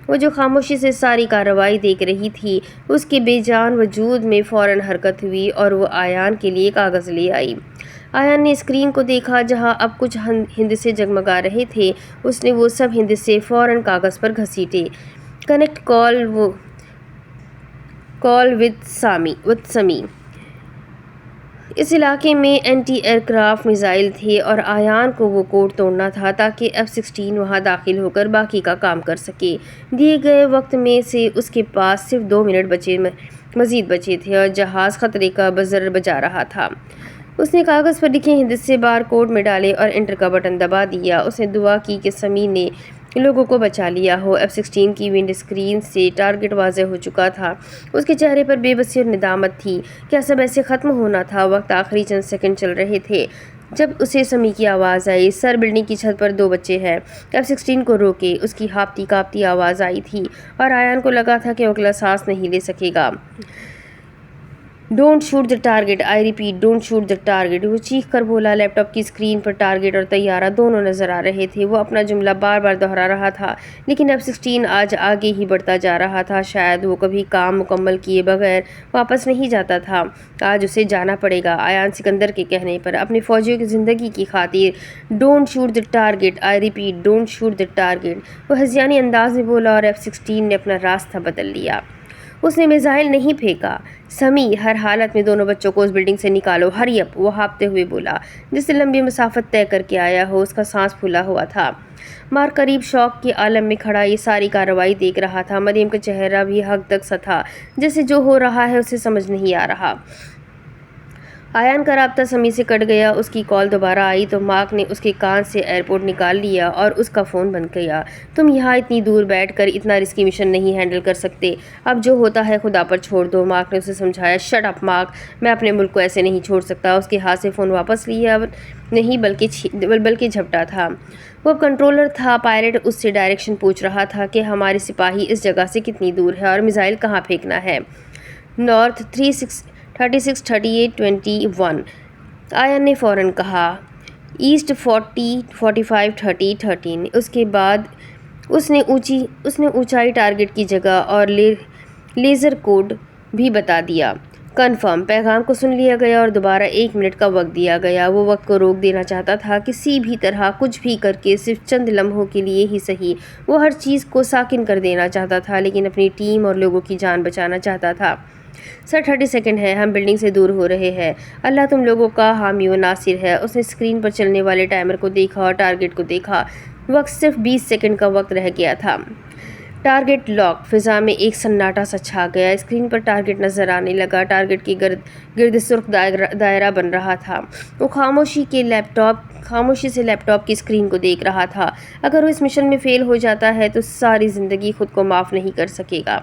وہ جو خاموشی سے ساری کارروائی دیکھ رہی تھی، اس کے بے جان وجود میں فوراً حرکت ہوئی اور وہ ایان کے لیے کاغذ لے آئی۔ ایان نے اسکرین کو دیکھا جہاں اب کچھ ہندسے جگمگا رہے تھے۔ اس نے وہ سب ہندسے فوراً کاغذ پر گھسیٹے۔ کنیکٹ کال وتھ سمی۔ اس علاقے میں اینٹی ایئر کرافٹ میزائل تھے اور ایان کو وہ کوڈ توڑنا تھا تاکہ F-16 وہاں داخل ہو کر باقی کا کام کر سکے۔ دیے گئے وقت میں سے اس کے پاس صرف 2 منٹ مزید بچے تھے اور جہاز خطرے کا بزر بجا رہا تھا۔ اس نے کاغذ پر لکھے ہندسے بار کوڈ میں ڈالے اور انٹر کا بٹن دبا دیا۔ اس نے دعا کی کہ سمی نے لوگوں کو بچا لیا ہو۔ F-16 کی ونڈ اسکرین سے ٹارگٹ واضح ہو چکا تھا۔ اس کے چہرے پر بے بسی اور ندامت تھی۔ کیا سب ایسے ختم ہونا تھا؟ وقت آخری چند سیکنڈ چل رہے تھے جب اسے سمی کی آواز آئی، سر بلڈنگ کی چھت پر 2 بچے ہیں، F-16 کو روکے۔ اس کی ہاپتی کاپتی آواز آئی تھی اور آیان کو لگا تھا کہ وہ اگلا سانس نہیں لے سکے گا۔ Don't shoot the target, I repeat don't shoot the target, وہ چیخ کر بولا۔ لیپ ٹاپ کی اسکرین پر ٹارگٹ اور طیارہ دونوں نظر آ رہے تھے۔ وہ اپنا جملہ بار بار دہرا رہا تھا، لیکن F-16 آج آگے ہی بڑھتا جا رہا تھا۔ شاید وہ کبھی کام مکمل کیے بغیر واپس نہیں جاتا تھا۔ آج اسے جانا پڑے گا۔ آیان سکندر کے کہنے پر اپنے فوجیوں کی زندگی کی خاطر don't shoot the target, I repeat don't shoot the target, وہ ہذیانی انداز میں بولا، اور F-16 نے اپنا راستہ بدل لیا۔ اس نے میزائل نہیں پھینکا۔ سمی، ہر حالت میں دونوں بچوں کو اس بلڈنگ سے نکالو، ہری اپ، وہ ہانپتے ہوئے بولا، جس سے لمبی مسافت طے کر کے آیا ہو۔ اس کا سانس پھولا ہوا تھا۔ مارک قریب شوق کے عالم میں کھڑا یہ ساری کارروائی دیکھ رہا تھا۔ مریم کا چہرہ بھی حق تک سا تھا، جیسے جو ہو رہا ہے اسے سمجھ نہیں آ رہا۔ آیان کا رابطہ سمی سے کٹ گیا۔ اس کی کال دوبارہ آئی تو مارک نے اس کے کان سے ایئرپورٹ نکال لیا اور اس کا فون بند کیا۔ تم یہاں اتنی دور بیٹھ کر اتنا رسکی مشن نہیں ہینڈل کر سکتے۔ اب جو ہوتا ہے خدا پر چھوڑ دو، مارک نے اسے سمجھایا۔ شٹ اپ مارک، میں اپنے ملک کو ایسے نہیں چھوڑ سکتا۔ اس کے ہاتھ سے فون واپس لیا نہیں بلکہ جھپٹا تھا۔ وہ اب کنٹرولر تھا۔ پائلٹ اس سے ڈائریکشن پوچھ رہا تھا کہ ہمارے سپاہی اس جگہ سے کتنی دور ہے اور میزائل کہاں پھینکنا ہے۔ نارتھ 36-38-21، آیان نے فوراً کہا۔ ایسٹ 40-45-30-13۔ اس کے بعد اس نے اونچائی، ٹارگٹ کی جگہ اور لیزر کوڈ بھی بتا دیا۔ کنفرم، پیغام کو سن لیا گیا اور دوبارہ 1 منٹ کا وقت دیا گیا۔ وہ وقت کو روک دینا چاہتا تھا، کسی بھی طرح کچھ بھی کر کے، صرف چند لمحوں کے لیے ہی صحیح۔ وہ ہر چیز کو ساکن کر دینا چاہتا تھا، لیکن اپنی ٹیم اور لوگوں کی جان بچانا چاہتا تھا۔ سر 30 سیکنڈ ہے، ہم بلڈنگ سے دور ہو رہے ہیں۔ اللہ تم لوگوں کا حامی و ناصر ہے۔ اس نے اسکرین پر چلنے والے ٹائمر کو دیکھا اور ٹارگٹ کو دیکھا۔ وقت صرف 20 سیکنڈ کا وقت رہ گیا تھا۔ Target lock. فضا میں ایک سناٹا سا چھا گیا۔ اسکرین پر ٹارگٹ نظر آنے لگا۔ ٹارگٹ کے گرد سرخ دائرہ بن رہا تھا۔ وہ خاموشی سے لیپ ٹاپ کی اسکرین کو دیکھ رہا تھا۔ اگر وہ اس مشن میں فیل ہو جاتا ہے تو ساری زندگی خود کو معاف نہیں کر سکے گا۔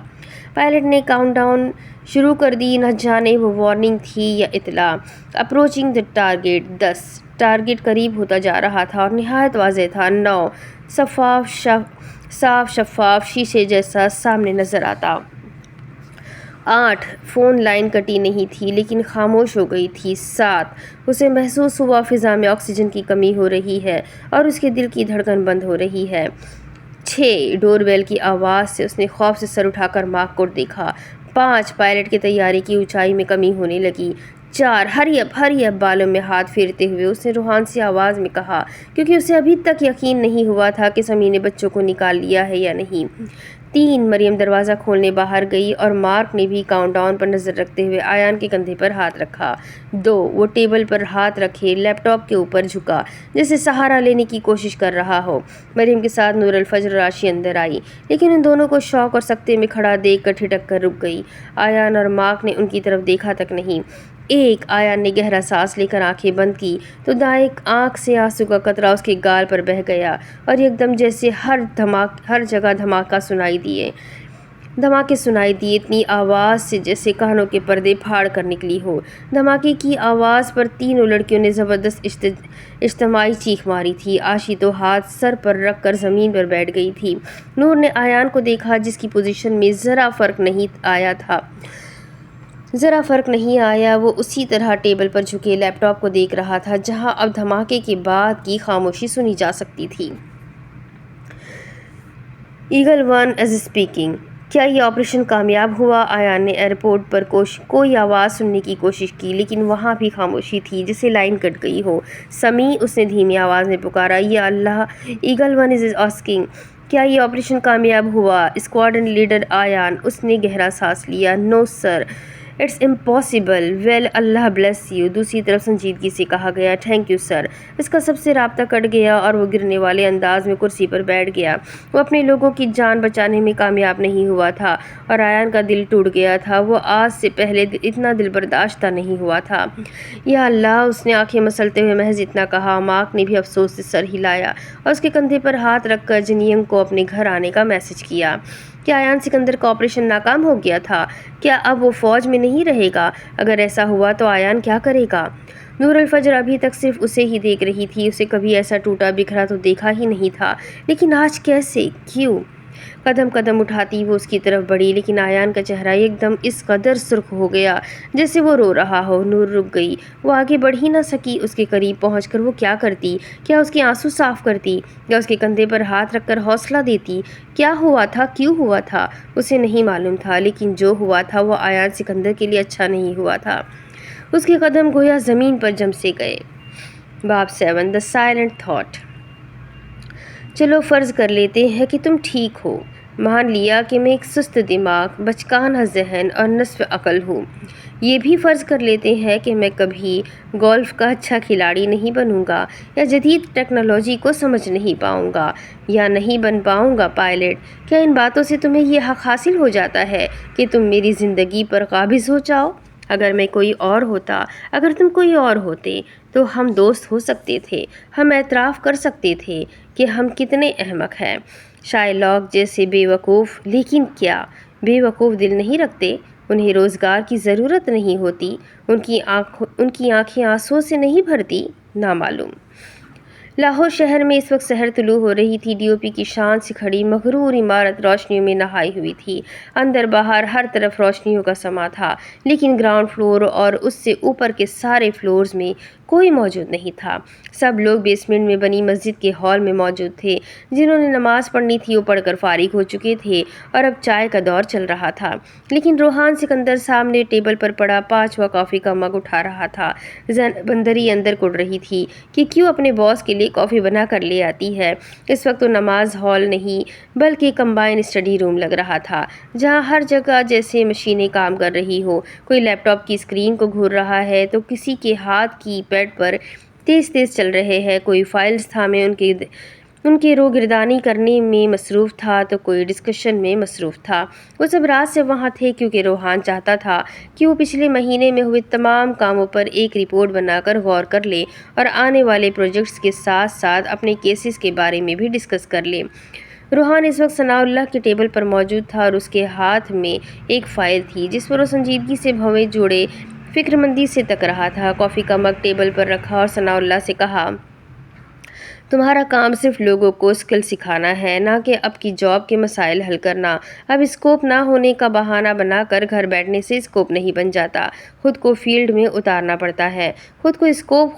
پائلٹ نے کاؤنٹ ڈاؤن شروع کر دی، نہ جانے وہ وارننگ تھی یا اطلاع۔ Approaching the target 10۔ ٹارگٹ قریب ہوتا جا رہا تھا اور نہایت واضح تھا۔ 9۔ صاف شفاف شیشے جیسا سامنے نظر آتا۔ 8۔ فون لائن کٹی نہیں تھی لیکن خاموش ہو گئی تھی۔ 7۔ اسے محسوس ہوا فضا میں آکسیجن کی کمی ہو رہی ہے اور اس کے دل کی دھڑکن بند ہو رہی ہے۔ 6۔ ڈور بیل کی آواز سے اس نے خوف سے سر اٹھا کر مارک کو دیکھا۔ 5۔ پائلٹ کے طیارے کی اونچائی میں کمی ہونے لگی۔ 4۔ ہری اپ، بالوں میں ہاتھ پھیرتے ہوئے اس نے روحان سی آواز میں کہا، کیونکہ اسے ابھی تک یقین نہیں ہوا تھا کہ سمی نے بچوں کو نکال لیا ہے یا نہیں۔ 3۔ مریم دروازہ کھولنے باہر گئی اور مارک نے بھی کاؤنٹ ڈاؤن پر نظر رکھتے ہوئے آیان کے کندھے پر ہاتھ رکھا۔ 2۔ وہ ٹیبل پر ہاتھ رکھے لیپ ٹاپ کے اوپر جھکا، جیسے سہارا لینے کی کوشش کر رہا ہو۔ مریم کے ساتھ نور الفجر راشی اندر آئی، لیکن ان دونوں کو شوق اور سکتے میں کھڑا دیکھ کر ٹھٹک کر رک گئی۔ آیان اور مارک نے ان کی طرف دیکھا تک نہیں۔ آیان نے گہرا سانس لے کر آنکھیں بند کی تو دائیں آنکھ سے آنسو کا قطرہ اس کے گال پر بہہ گیا اور یکدم جیسے ہر جگہ دھماکے سنائی دیے، اتنی آواز سے جیسے کانوں کے پردے پھاڑ کر نکلی ہو۔ دھماکے کی آواز پر تینوں لڑکیوں نے زبردست اجتماعی چیخ ماری تھی۔ آشی تو ہاتھ سر پر رکھ کر زمین پر بیٹھ گئی تھی۔ نور نے آیان کو دیکھا، جس کی پوزیشن میں ذرا فرق نہیں آیا۔ وہ اسی طرح ٹیبل پر جھکے لیپ ٹاپ کو دیکھ رہا تھا، جہاں اب دھماکے کے بعد کی خاموشی سنی جا سکتی تھی۔ Eagle 1 is speaking. کیا یہ آپریشن کامیاب ہوا؟ آیان نے ایئرپورٹ پر کوئی آواز سننے کی کوشش کی، لیکن وہاں بھی خاموشی تھی، جیسے لائن کٹ گئی ہو۔ سمی، اس نے دھیمی آواز میں پکارا۔ یا اللہ! ایگل 1 از آسکنگ، کیا یہ آپریشن کامیاب ہوا؟ اسکواڈرن لیڈر آیان، اس نے گہرا سانس لیا۔ No sir, it's impossible. Well Allah bless you. دوسری طرف سنجیدگی سے کہا گیا. Thank you sir. اس کا سب سے رابطہ کٹ گیا اور وہ گرنے والے انداز میں کرسی پر بیٹھ گیا. وہ اپنے لوگوں کی جان بچانے میں کامیاب نہیں ہوا تھا اور ایان کا دل ٹوٹ گیا تھا. وہ آج سے پہلے اتنا دل برداشتہ نہیں ہوا تھا. یا اللہ. اس نے آنکھیں مسلتے ہوئے محض اتنا کہا. مارک نے بھی افسوس سے سر ہلایا اور اس کے کندھے پر ہاتھ رکھ کر جنینگ کو اپنے گھر آنے کا میسج کیا. کیا ایان سکندر کا آپریشن ناکام ہو گیا تھا؟ کیا اب وہ فوج میں نہیں رہے گا؟ اگر ایسا ہوا تو ایان کیا کرے گا؟ نور الفجر ابھی تک صرف اسے ہی دیکھ رہی تھی. اسے کبھی ایسا ٹوٹا بکھرا تو دیکھا ہی نہیں تھا. لیکن آج کیسے؟ کیوں؟ قدم قدم اٹھاتی وہ اس کی طرف بڑھی لیکن ایان کا چہرہ ایک دم اس قدر سرخ ہو گیا جیسے وہ رو رہا ہو. نور رک گئی. وہ آگے بڑھ ہی نہ سکی. اس کے قریب پہنچ کر وہ کیا کرتی؟ کیا اس کے آنسو صاف کرتی یا اس کے کندھے پر ہاتھ رکھ کر حوصلہ دیتی؟ کیا ہوا تھا؟ کیوں ہوا تھا؟ اسے نہیں معلوم تھا. لیکن جو ہوا تھا وہ ایان سکندر کے لیے اچھا نہیں ہوا تھا. اس کے قدم گویا زمین پر جم سے گئے. باب 7 دا سائلنٹ تھاٹ. چلو فرض کر لیتے ہیں کہ تم ٹھیک ہو. مان لیا کہ میں ایک سست دماغ، بچکانہ ذہن اور نصف عقل ہوں. یہ بھی فرض کر لیتے ہیں کہ میں کبھی گولف کا اچھا کھلاڑی نہیں بنوں گا یا جدید ٹیکنالوجی کو سمجھ نہیں پاؤں گا یا نہیں بن پاؤں گا پائلٹ. کیا ان باتوں سے تمہیں یہ حق حاصل ہو جاتا ہے کہ تم میری زندگی پر قابض ہو جاؤ؟ اگر میں کوئی اور ہوتا، اگر تم کوئی اور ہوتے تو ہم دوست ہو سکتے تھے. ہم اعتراف کر سکتے تھے کہ ہم کتنے احمق ہیں. شائلاک جیسے بے وقوف. لیکن کیا بے وقوف دل نہیں رکھتے؟ انہیں روزگار کی ضرورت نہیں ہوتی؟ ان کی آنکھیں آنسوؤں سے نہیں بھرتی؟ نامعلوم. لاہور شہر میں اس وقت سحر طلوع ہو رہی تھی. ڈی او پی کی شان سے کھڑی مغرور عمارت روشنیوں میں نہائی ہوئی تھی. اندر باہر ہر طرف روشنیوں کا سما تھا. لیکن گراؤنڈ فلور اور اس سے اوپر کے سارے فلورز میں کوئی موجود نہیں تھا. سب لوگ بیسمنٹ میں بنی مسجد کے ہال میں موجود تھے. جنہوں نے نماز پڑھنی تھی وہ پڑھ کر فارغ ہو چکے تھے اور اب چائے کا دور چل رہا تھا. لیکن روحان سکندر سامنے ٹیبل پر پڑا 5واں کافی کا مگ اٹھا رہا تھا. زینب اندر ہی اندر کڑ رہی تھی کہ کیوں اپنے باس کے لیے کافی بنا کر لے آتی ہے. اس وقت تو نماز ہال نہیں بلکہ کمبائن اسٹڈی روم لگ رہا تھا جہاں ہر جگہ جیسے مشینیں کام کر رہی ہو. کوئی لیپ ٹاپ کی اسکرین کو گھور رہا ہے تو کسی کے ہاتھ کی پیڈ پر تیز تیز چل رہے ہیں. کوئی فائلز تھامے ان کے روگردانی کرنے میں مصروف تھا تو کوئی ڈسکشن میں مصروف تھا. وہ سب رات سے وہاں تھے کیونکہ روحان چاہتا تھا کہ وہ پچھلے مہینے میں ہوئے تمام کاموں پر ایک رپورٹ بنا کر غور کر لے اور آنے والے پروجیکٹس کے ساتھ ساتھ اپنے کیسز کے بارے میں بھی ڈسکس کر لے. روحان اس وقت ثناء اللہ کے ٹیبل پر موجود تھا اور اس کے ہاتھ میں ایک فائل تھی جس پر وہ سنجیدگی سے بھویں جوڑے فکر مندی سے تک رہا تھا. کافی کا مگ ٹیبل پر رکھا اور ثناء اللہ سے کہا، تمہارا کام صرف لوگوں کو اسکل سکھانا ہے، نہ کہ اب کی جاب کے مسائل حل کرنا. اب اسکوپ نہ ہونے کا بہانہ بنا کر گھر بیٹھنے سے اسکوپ نہیں بن جاتا. خود کو فیلڈ میں اتارنا پڑتا ہے. خود کا اسکوپ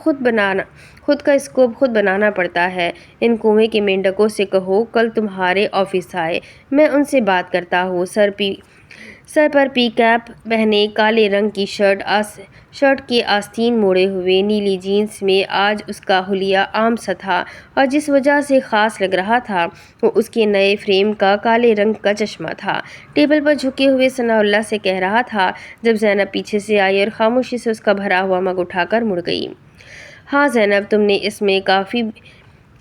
خود بنانا پڑتا ہے. ان کنویں کے مینڈکوں سے کہو کل تمہارے آفس آئے، میں ان سے بات کرتا ہوں. سر پر پی کیپ پہنے، کالے رنگ کی شرٹ کے آستین موڑے ہوئے، نیلی جینس میں آج اس کا حلیہ عام سا تھا اور جس وجہ سے خاص لگ رہا تھا وہ اس کے نئے فریم کا کالے رنگ کا چشمہ تھا. ٹیبل پر جھکے ہوئے ثناء اللہ سے کہہ رہا تھا جب زینب پیچھے سے آئی اور خاموشی سے اس کا بھرا ہوا مگ اٹھا کر مڑ گئی. ہاں زینب، تم نے اس میں کافی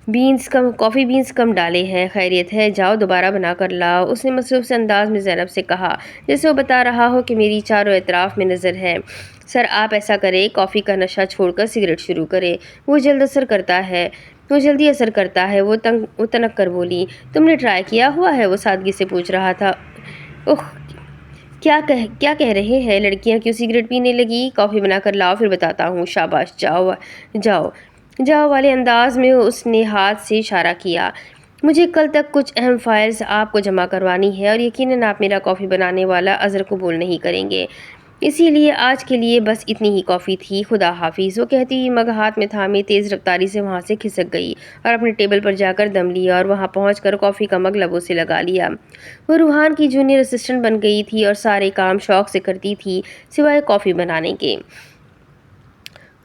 بینز کم ڈالے ہیں. خیریت ہے؟ جاؤ دوبارہ بنا کر لاؤ. اس نے مصروف سے انداز میں زینب سے کہا جیسے وہ بتا رہا ہو کہ میری چاروں اطراف میں نظر ہے. سر آپ ایسا کریں، کافی کا نشہ چھوڑ کر سگریٹ شروع کریں، وہ جلدی اثر کرتا ہے. وہ تنک کر بولی. تم نے ٹرائی کیا ہوا ہے؟ وہ سادگی سے پوچھ رہا تھا. اوہ، کیا کہہ رہے ہیں؟ لڑکیاں کیوں سگریٹ پینے لگی؟ کافی بنا کر لاؤ پھر بتاتا ہوں. شاباش، جاؤ والے انداز میں اس نے ہاتھ سے اشارہ کیا. مجھے کل تک کچھ اہم فائلز آپ کو جمع کروانی ہے اور یقیناً آپ میرا کافی بنانے والا عذر قبول نہیں کریں گے، اسی لیے آج کے لیے بس اتنی ہی کافی تھی. خدا حافظ. وہ کہتی ہوئی مگ ہاتھ میں تھامے تیز رفتاری سے وہاں سے کھسک گئی اور اپنے ٹیبل پر جا کر دم لیا اور وہاں پہنچ کر کافی کا مگ لبوں سے لگا لیا. وہ روحان کی جونیئر اسسٹنٹ بن گئی تھی اور سارے کام شوق سے کرتی تھی سوائے کافی بنانے کے.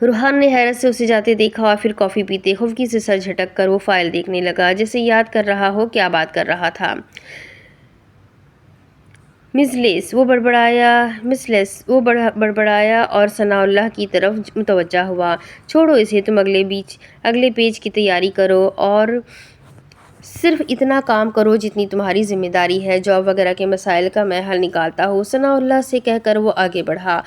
روحان نے حیرت سے اسے جاتے دیکھا اور پھر کافی پیتے خفگی سے سر جھٹک کر وہ فائل دیکھنے لگا جیسے یاد کر رہا ہو کیا بات کر رہا تھا. مسلس وہ بڑبڑایا اور ثناء اللہ کی طرف متوجہ ہوا۔ چھوڑو اسے، تم اگلے پیج کی تیاری کرو اور صرف اتنا کام کرو جتنی تمہاری ذمہ داری ہے۔ جاب وغیرہ کے مسائل کا میں حل نکالتا ہوں، ثناء اللہ سے کہہ کر وہ آگے بڑھا۔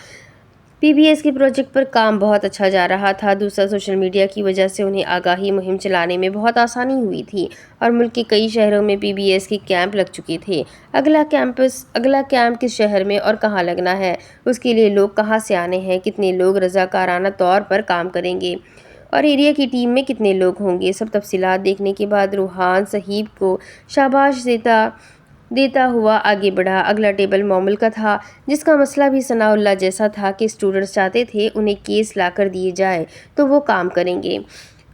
پی بی ایس کے پروجیکٹ پر کام بہت اچھا جا رہا تھا۔ دوسرا، سوشل میڈیا کی وجہ سے انہیں آگاہی مہم چلانے میں بہت آسانی ہوئی تھی اور ملک کے کئی شہروں میں پی بی ایس کے کیمپ لگ چکے تھے۔ اگلا کیمپ کس شہر میں اور کہاں لگنا ہے، اس کے لیے لوگ کہاں سے آنے ہیں، کتنے لوگ رضاکارانہ طور پر کام کریں گے اور ایریا کی ٹیم میں کتنے لوگ ہوں گے، سب تفصیلات دیکھنے کے بعد روحان صاحب کو شاباش دیتا ہوا آگے بڑھا۔ اگلا ٹیبل مومل کا تھا، جس کا مسئلہ بھی ثناء اللہ جیسا تھا کہ اسٹوڈنٹس چاہتے تھے انہیں کیس لا کر دیے جائے تو وہ کام کریں گے۔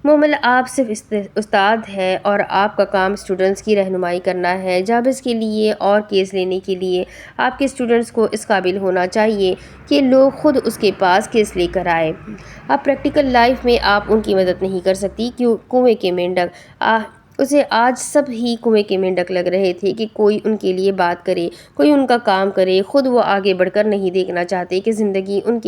مومل، آپ صرف استاد ہیں اور آپ کا کام اسٹوڈنٹس کی رہنمائی کرنا ہے۔ جابز کے لیے اور کیس لینے کے لیے آپ کے اسٹوڈنٹس کو اس قابل ہونا چاہیے کہ لوگ خود اس کے پاس کیس لے کر آئے۔ اب پریکٹیکل لائف میں آپ ان کی مدد نہیں کر سکتی۔ کنویں کے مینڈک اسے آج سب ہی کنویں کے مینڈک لگ رہے تھے کہ کوئی ان کے لیے بات کرے، کوئی ان کا کام کرے۔ خود وہ آگے بڑھ کر نہیں دیکھنا چاہتے کہ زندگی میں ان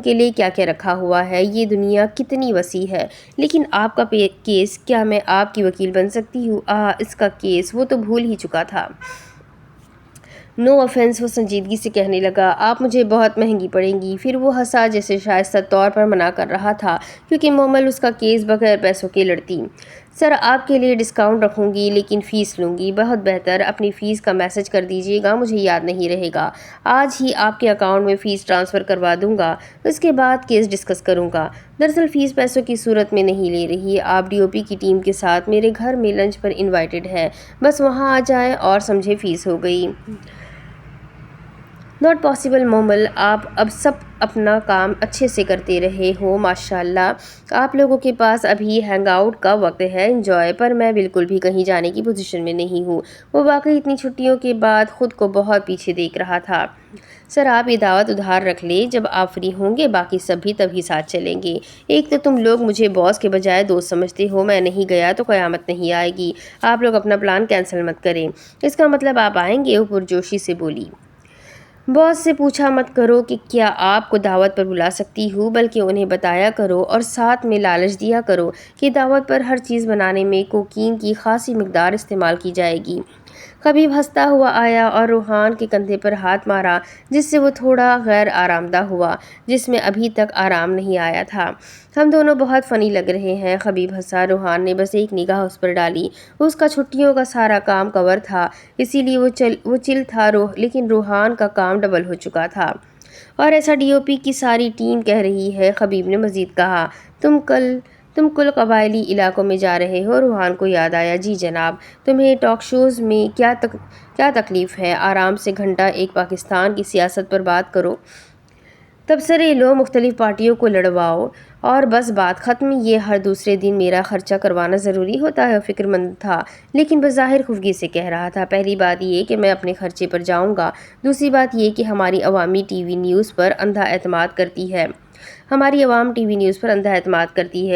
کے لیے کیا کیا رکھا ہوا ہے، یہ دنیا کتنی وسیع ہے۔ لیکن آپ کا کیس، کیا میں آپ کی وکیل بن سکتی ہوں؟ اس کا کیس وہ تو بھول ہی چکا تھا۔ نو آفینس، وہ سنجیدگی سے کہنے لگا، آپ مجھے بہت مہنگی پڑیں گی۔ پھر وہ ہنسا جیسے شائستہ طور پر منع کر رہا تھا، کیونکہ مومل اس کا کیس بغیر پیسوں کے لڑتی۔ سر، آپ کے لیے ڈسکاؤنٹ رکھوں گی لیکن فیس لوں گی۔ بہت بہتر، اپنی فیس کا میسج کر دیجیے گا، مجھے یاد نہیں رہے گا۔ آج ہی آپ کے اکاؤنٹ میں فیس ٹرانسفر کروا دوں گا، اس کے بعد کیس ڈسکس کروں گا۔ دراصل فیس پیسوں کی صورت میں نہیں لے رہی، آپ ڈی او پی کی ٹیم کے ساتھ میرے گھر میں لنچ پر انوائٹڈ ہیں، بس وہاں آ جائیں اور سمجھے فیس ہو گئی۔ ناٹ پاسبل مومل، آپ اب سب اپنا کام اچھے سے کرتے رہے ہو، ماشاء اللہ۔ آپ لوگوں کے پاس ابھی ہینگ آؤٹ کا وقت ہے، انجوائے، پر میں بالکل بھی کہیں جانے کی پوزیشن میں نہیں ہوں۔ وہ واقعی اتنی چھٹیوں کے بعد خود کو بہت پیچھے دیکھ رہا تھا۔ سر، آپ یہ دعوت ادھار رکھ لیں، جب آپ فری ہوں گے باقی سب بھی تبھی ساتھ چلیں گے۔ ایک تو تم لوگ مجھے باس کے بجائے دوست سمجھتے ہو، میں نہیں گیا تو قیامت نہیں آئے گی۔ آپ لوگ اپنا پلان کینسل مت کریں۔ اس کا مطلب آپ آئیں گے؟ وہ پرجوشی سے بولی۔ باس سے پوچھا مت کرو کہ کیا آپ کو دعوت پر بلا سکتی ہوں، بلکہ انہیں بتایا کرو اور ساتھ میں لالچ دیا کرو کہ دعوت پر ہر چیز بنانے میں کوکین کی خاصی مقدار استعمال کی جائے گی۔ خبیب ہنستا ہوا آیا اور روحان کے کندھے پر ہاتھ مارا، جس سے وہ تھوڑا غیر آرامدہ ہوا، جس میں ابھی تک آرام نہیں آیا تھا۔ ہم دونوں بہت فنی لگ رہے ہیں، خبیب ہنسا۔ روحان نے بس ایک نگاہ اس پر ڈالی۔ اس کا چھٹیوں کا سارا کام کور تھا، اسی لیے وہ چل تھا، لیکن روحان کا کام ڈبل ہو چکا تھا۔ اور ایسا ڈی او پی کی ساری ٹیم کہہ رہی ہے، خبیب نے مزید کہا۔ تم کل قبائلی علاقوں میں جا رہے ہو؟ روحان کو یاد آیا۔ جی جناب۔ تمہیں ٹاک شوز میں کیا تکلیف ہے؟ آرام سے گھنٹہ ایک پاکستان کی سیاست پر بات کرو، تبصرے لو، مختلف پارٹیوں کو لڑواؤ اور بس بات ختم۔ یہ ہر دوسرے دن میرا خرچہ کروانا ضروری ہوتا ہے؟ فکر مند تھا لیکن بظاہر خفگی سے کہہ رہا تھا۔ پہلی بات یہ کہ میں اپنے خرچے پر جاؤں گا، دوسری بات یہ کہ ہماری عوامی ٹی وی نیوز پر اندھا اعتماد کرتی ہے۔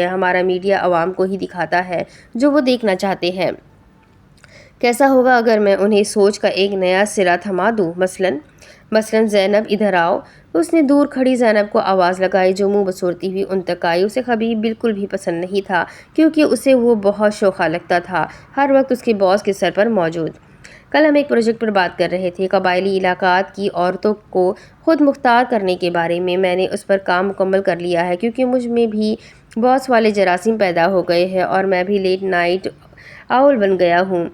ہمارا میڈیا عوام کو ہی دکھاتا ہے جو وہ دیکھنا چاہتے ہیں۔ کیسا ہوگا اگر میں انہیں سوچ کا ایک نیا سرا تھما دوں؟ مثلاً زینب ادھر آؤ۔ اس نے دور کھڑی زینب کو آواز لگائی، جو منہ بسورتی ہوئی ان تک آئی۔ اسے خبیب بالکل بھی پسند نہیں تھا، کیونکہ اسے وہ بہت شوخا لگتا تھا، ہر وقت اس کے باس کے سر پر موجود۔ کل ہم ایک پروجیکٹ پر بات کر رہے تھے، قبائلی علاقات کی عورتوں کو خود مختار کرنے کے بارے میں۔ میں نے اس پر کام مکمل کر لیا ہے، کیونکہ مجھ میں بھی باس والے جراثیم پیدا ہو گئے ہیں اور میں بھی لیٹ نائٹ آؤل بن گیا ہوں۔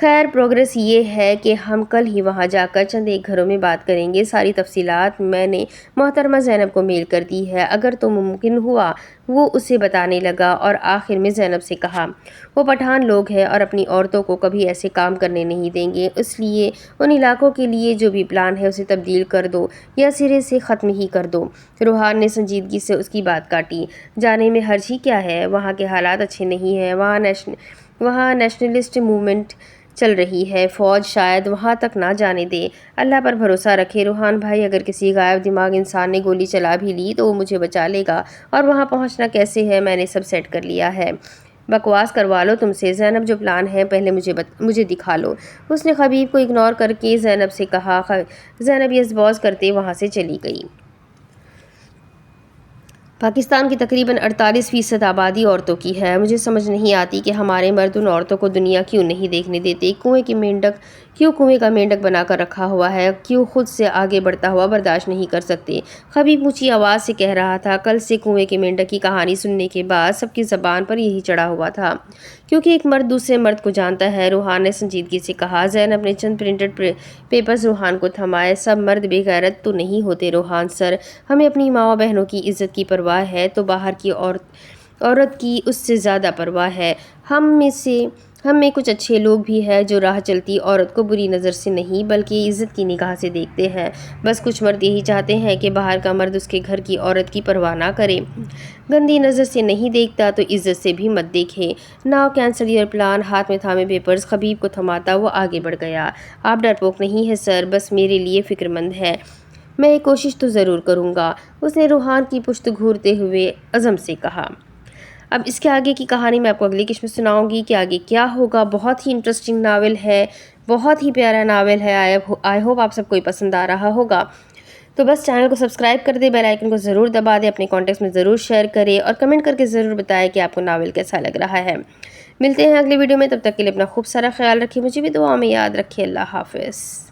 خیر، پروگریس یہ ہے کہ ہم کل ہی وہاں جا کر چند ایک گھروں میں بات کریں گے۔ ساری تفصیلات میں نے محترمہ زینب کو میل کر دی ہے، اگر تو ممکن ہوا۔ وہ اسے بتانے لگا اور آخر میں زینب سے کہا، وہ پٹھان لوگ ہیں اور اپنی عورتوں کو کبھی ایسے کام کرنے نہیں دیں گے، اس لیے ان علاقوں کے لیے جو بھی پلان ہے اسے تبدیل کر دو یا سرے سے ختم ہی کر دو۔ روحان نے سنجیدگی سے اس کی بات کاٹی۔ جانے میں حرج ہی کیا ہے؟ وہاں کے حالات اچھے نہیں ہیں، وہاں نیشنلسٹ موومنٹ چل رہی ہے، فوج شاید وہاں تک نہ جانے دے۔ اللہ پر بھروسہ رکھے روحان بھائی، اگر کسی غائب دماغ انسان نے گولی چلا بھی لی تو وہ مجھے بچا لے گا، اور وہاں پہنچنا کیسے ہے میں نے سب سیٹ کر لیا ہے۔ بکواس کروا لو تم سے، زینب جو پلان ہے پہلے مجھے دکھا لو۔ اس نے خبیب کو اگنور کر کے زینب سے کہا۔ زینب یس باس کرتے وہاں سے چلی گئی۔ پاکستان کی تقریباً 48% آبادی عورتوں کی ہے۔ مجھے سمجھ نہیں آتی کہ ہمارے مرد ان عورتوں کو دنیا کیوں نہیں دیکھنے دیتے، کنویں کا مینڈک بنا کر رکھا ہوا ہے، کیوں خود سے آگے بڑھتا ہوا برداشت نہیں کر سکتے۔ خبیب اونچی آواز سے کہہ رہا تھا۔ کل سے کنویں کے مینڈک کی کہانی سننے کے بعد سب کی زبان پر یہی چڑھا ہوا تھا، کیونکہ ایک مرد دوسرے مرد کو جانتا ہے۔ روحان نے سنجیدگی سے کہا۔ زینب نے چند پرنٹڈ پیپرز روحان کو تھمائے۔ سب مرد بے غیرت تو نہیں ہوتے روحان سر، ہمیں اپنی ماں بہنوں کی عزت کی پرواہ ہے تو باہر کی عورت کی اس سے زیادہ پرواہ ہے۔ ہم میں کچھ اچھے لوگ بھی ہیں جو راہ چلتی عورت کو بری نظر سے نہیں بلکہ عزت کی نگاہ سے دیکھتے ہیں۔ بس کچھ مرد یہی چاہتے ہیں کہ باہر کا مرد اس کے گھر کی عورت کی پرواہ نہ کرے، گندی نظر سے نہیں دیکھتا تو عزت سے بھی مت دیکھے۔ Now cancel your plan. ہاتھ میں تھامے پیپرز خبیب کو تھماتا وہ آگے بڑھ گیا۔ آپ ڈرپوک نہیں ہیں سر، بس میرے لیے فکر مند ہے۔ میں ایک کوشش تو ضرور کروں گا، اس نے روحان کی پشت گھورتے ہوئے عزم سے کہا۔ اب اس کے آگے کی کہانی میں آپ کو اگلی قسط میں سناؤں گی کہ آگے کیا ہوگا۔ بہت ہی انٹرسٹنگ ناول ہے، بہت ہی پیارا ناول ہے۔ آئی ہوپ آپ سب کو پسند آ رہا ہوگا۔ تو بس چینل کو سبسکرائب کر دیں، بیل آئیکن کو ضرور دبا دیں، اپنے کانٹیکٹس میں ضرور شیئر کریں اور کمنٹ کر کے ضرور بتائیں کہ آپ کو ناول کیسا لگ رہا ہے۔ ملتے ہیں اگلی ویڈیو میں، تب تک کے لیے اپنا خوب سارا خیال رکھیں، مجھے بھی دعاؤں میں یاد رکھیں۔ اللہ حافظ۔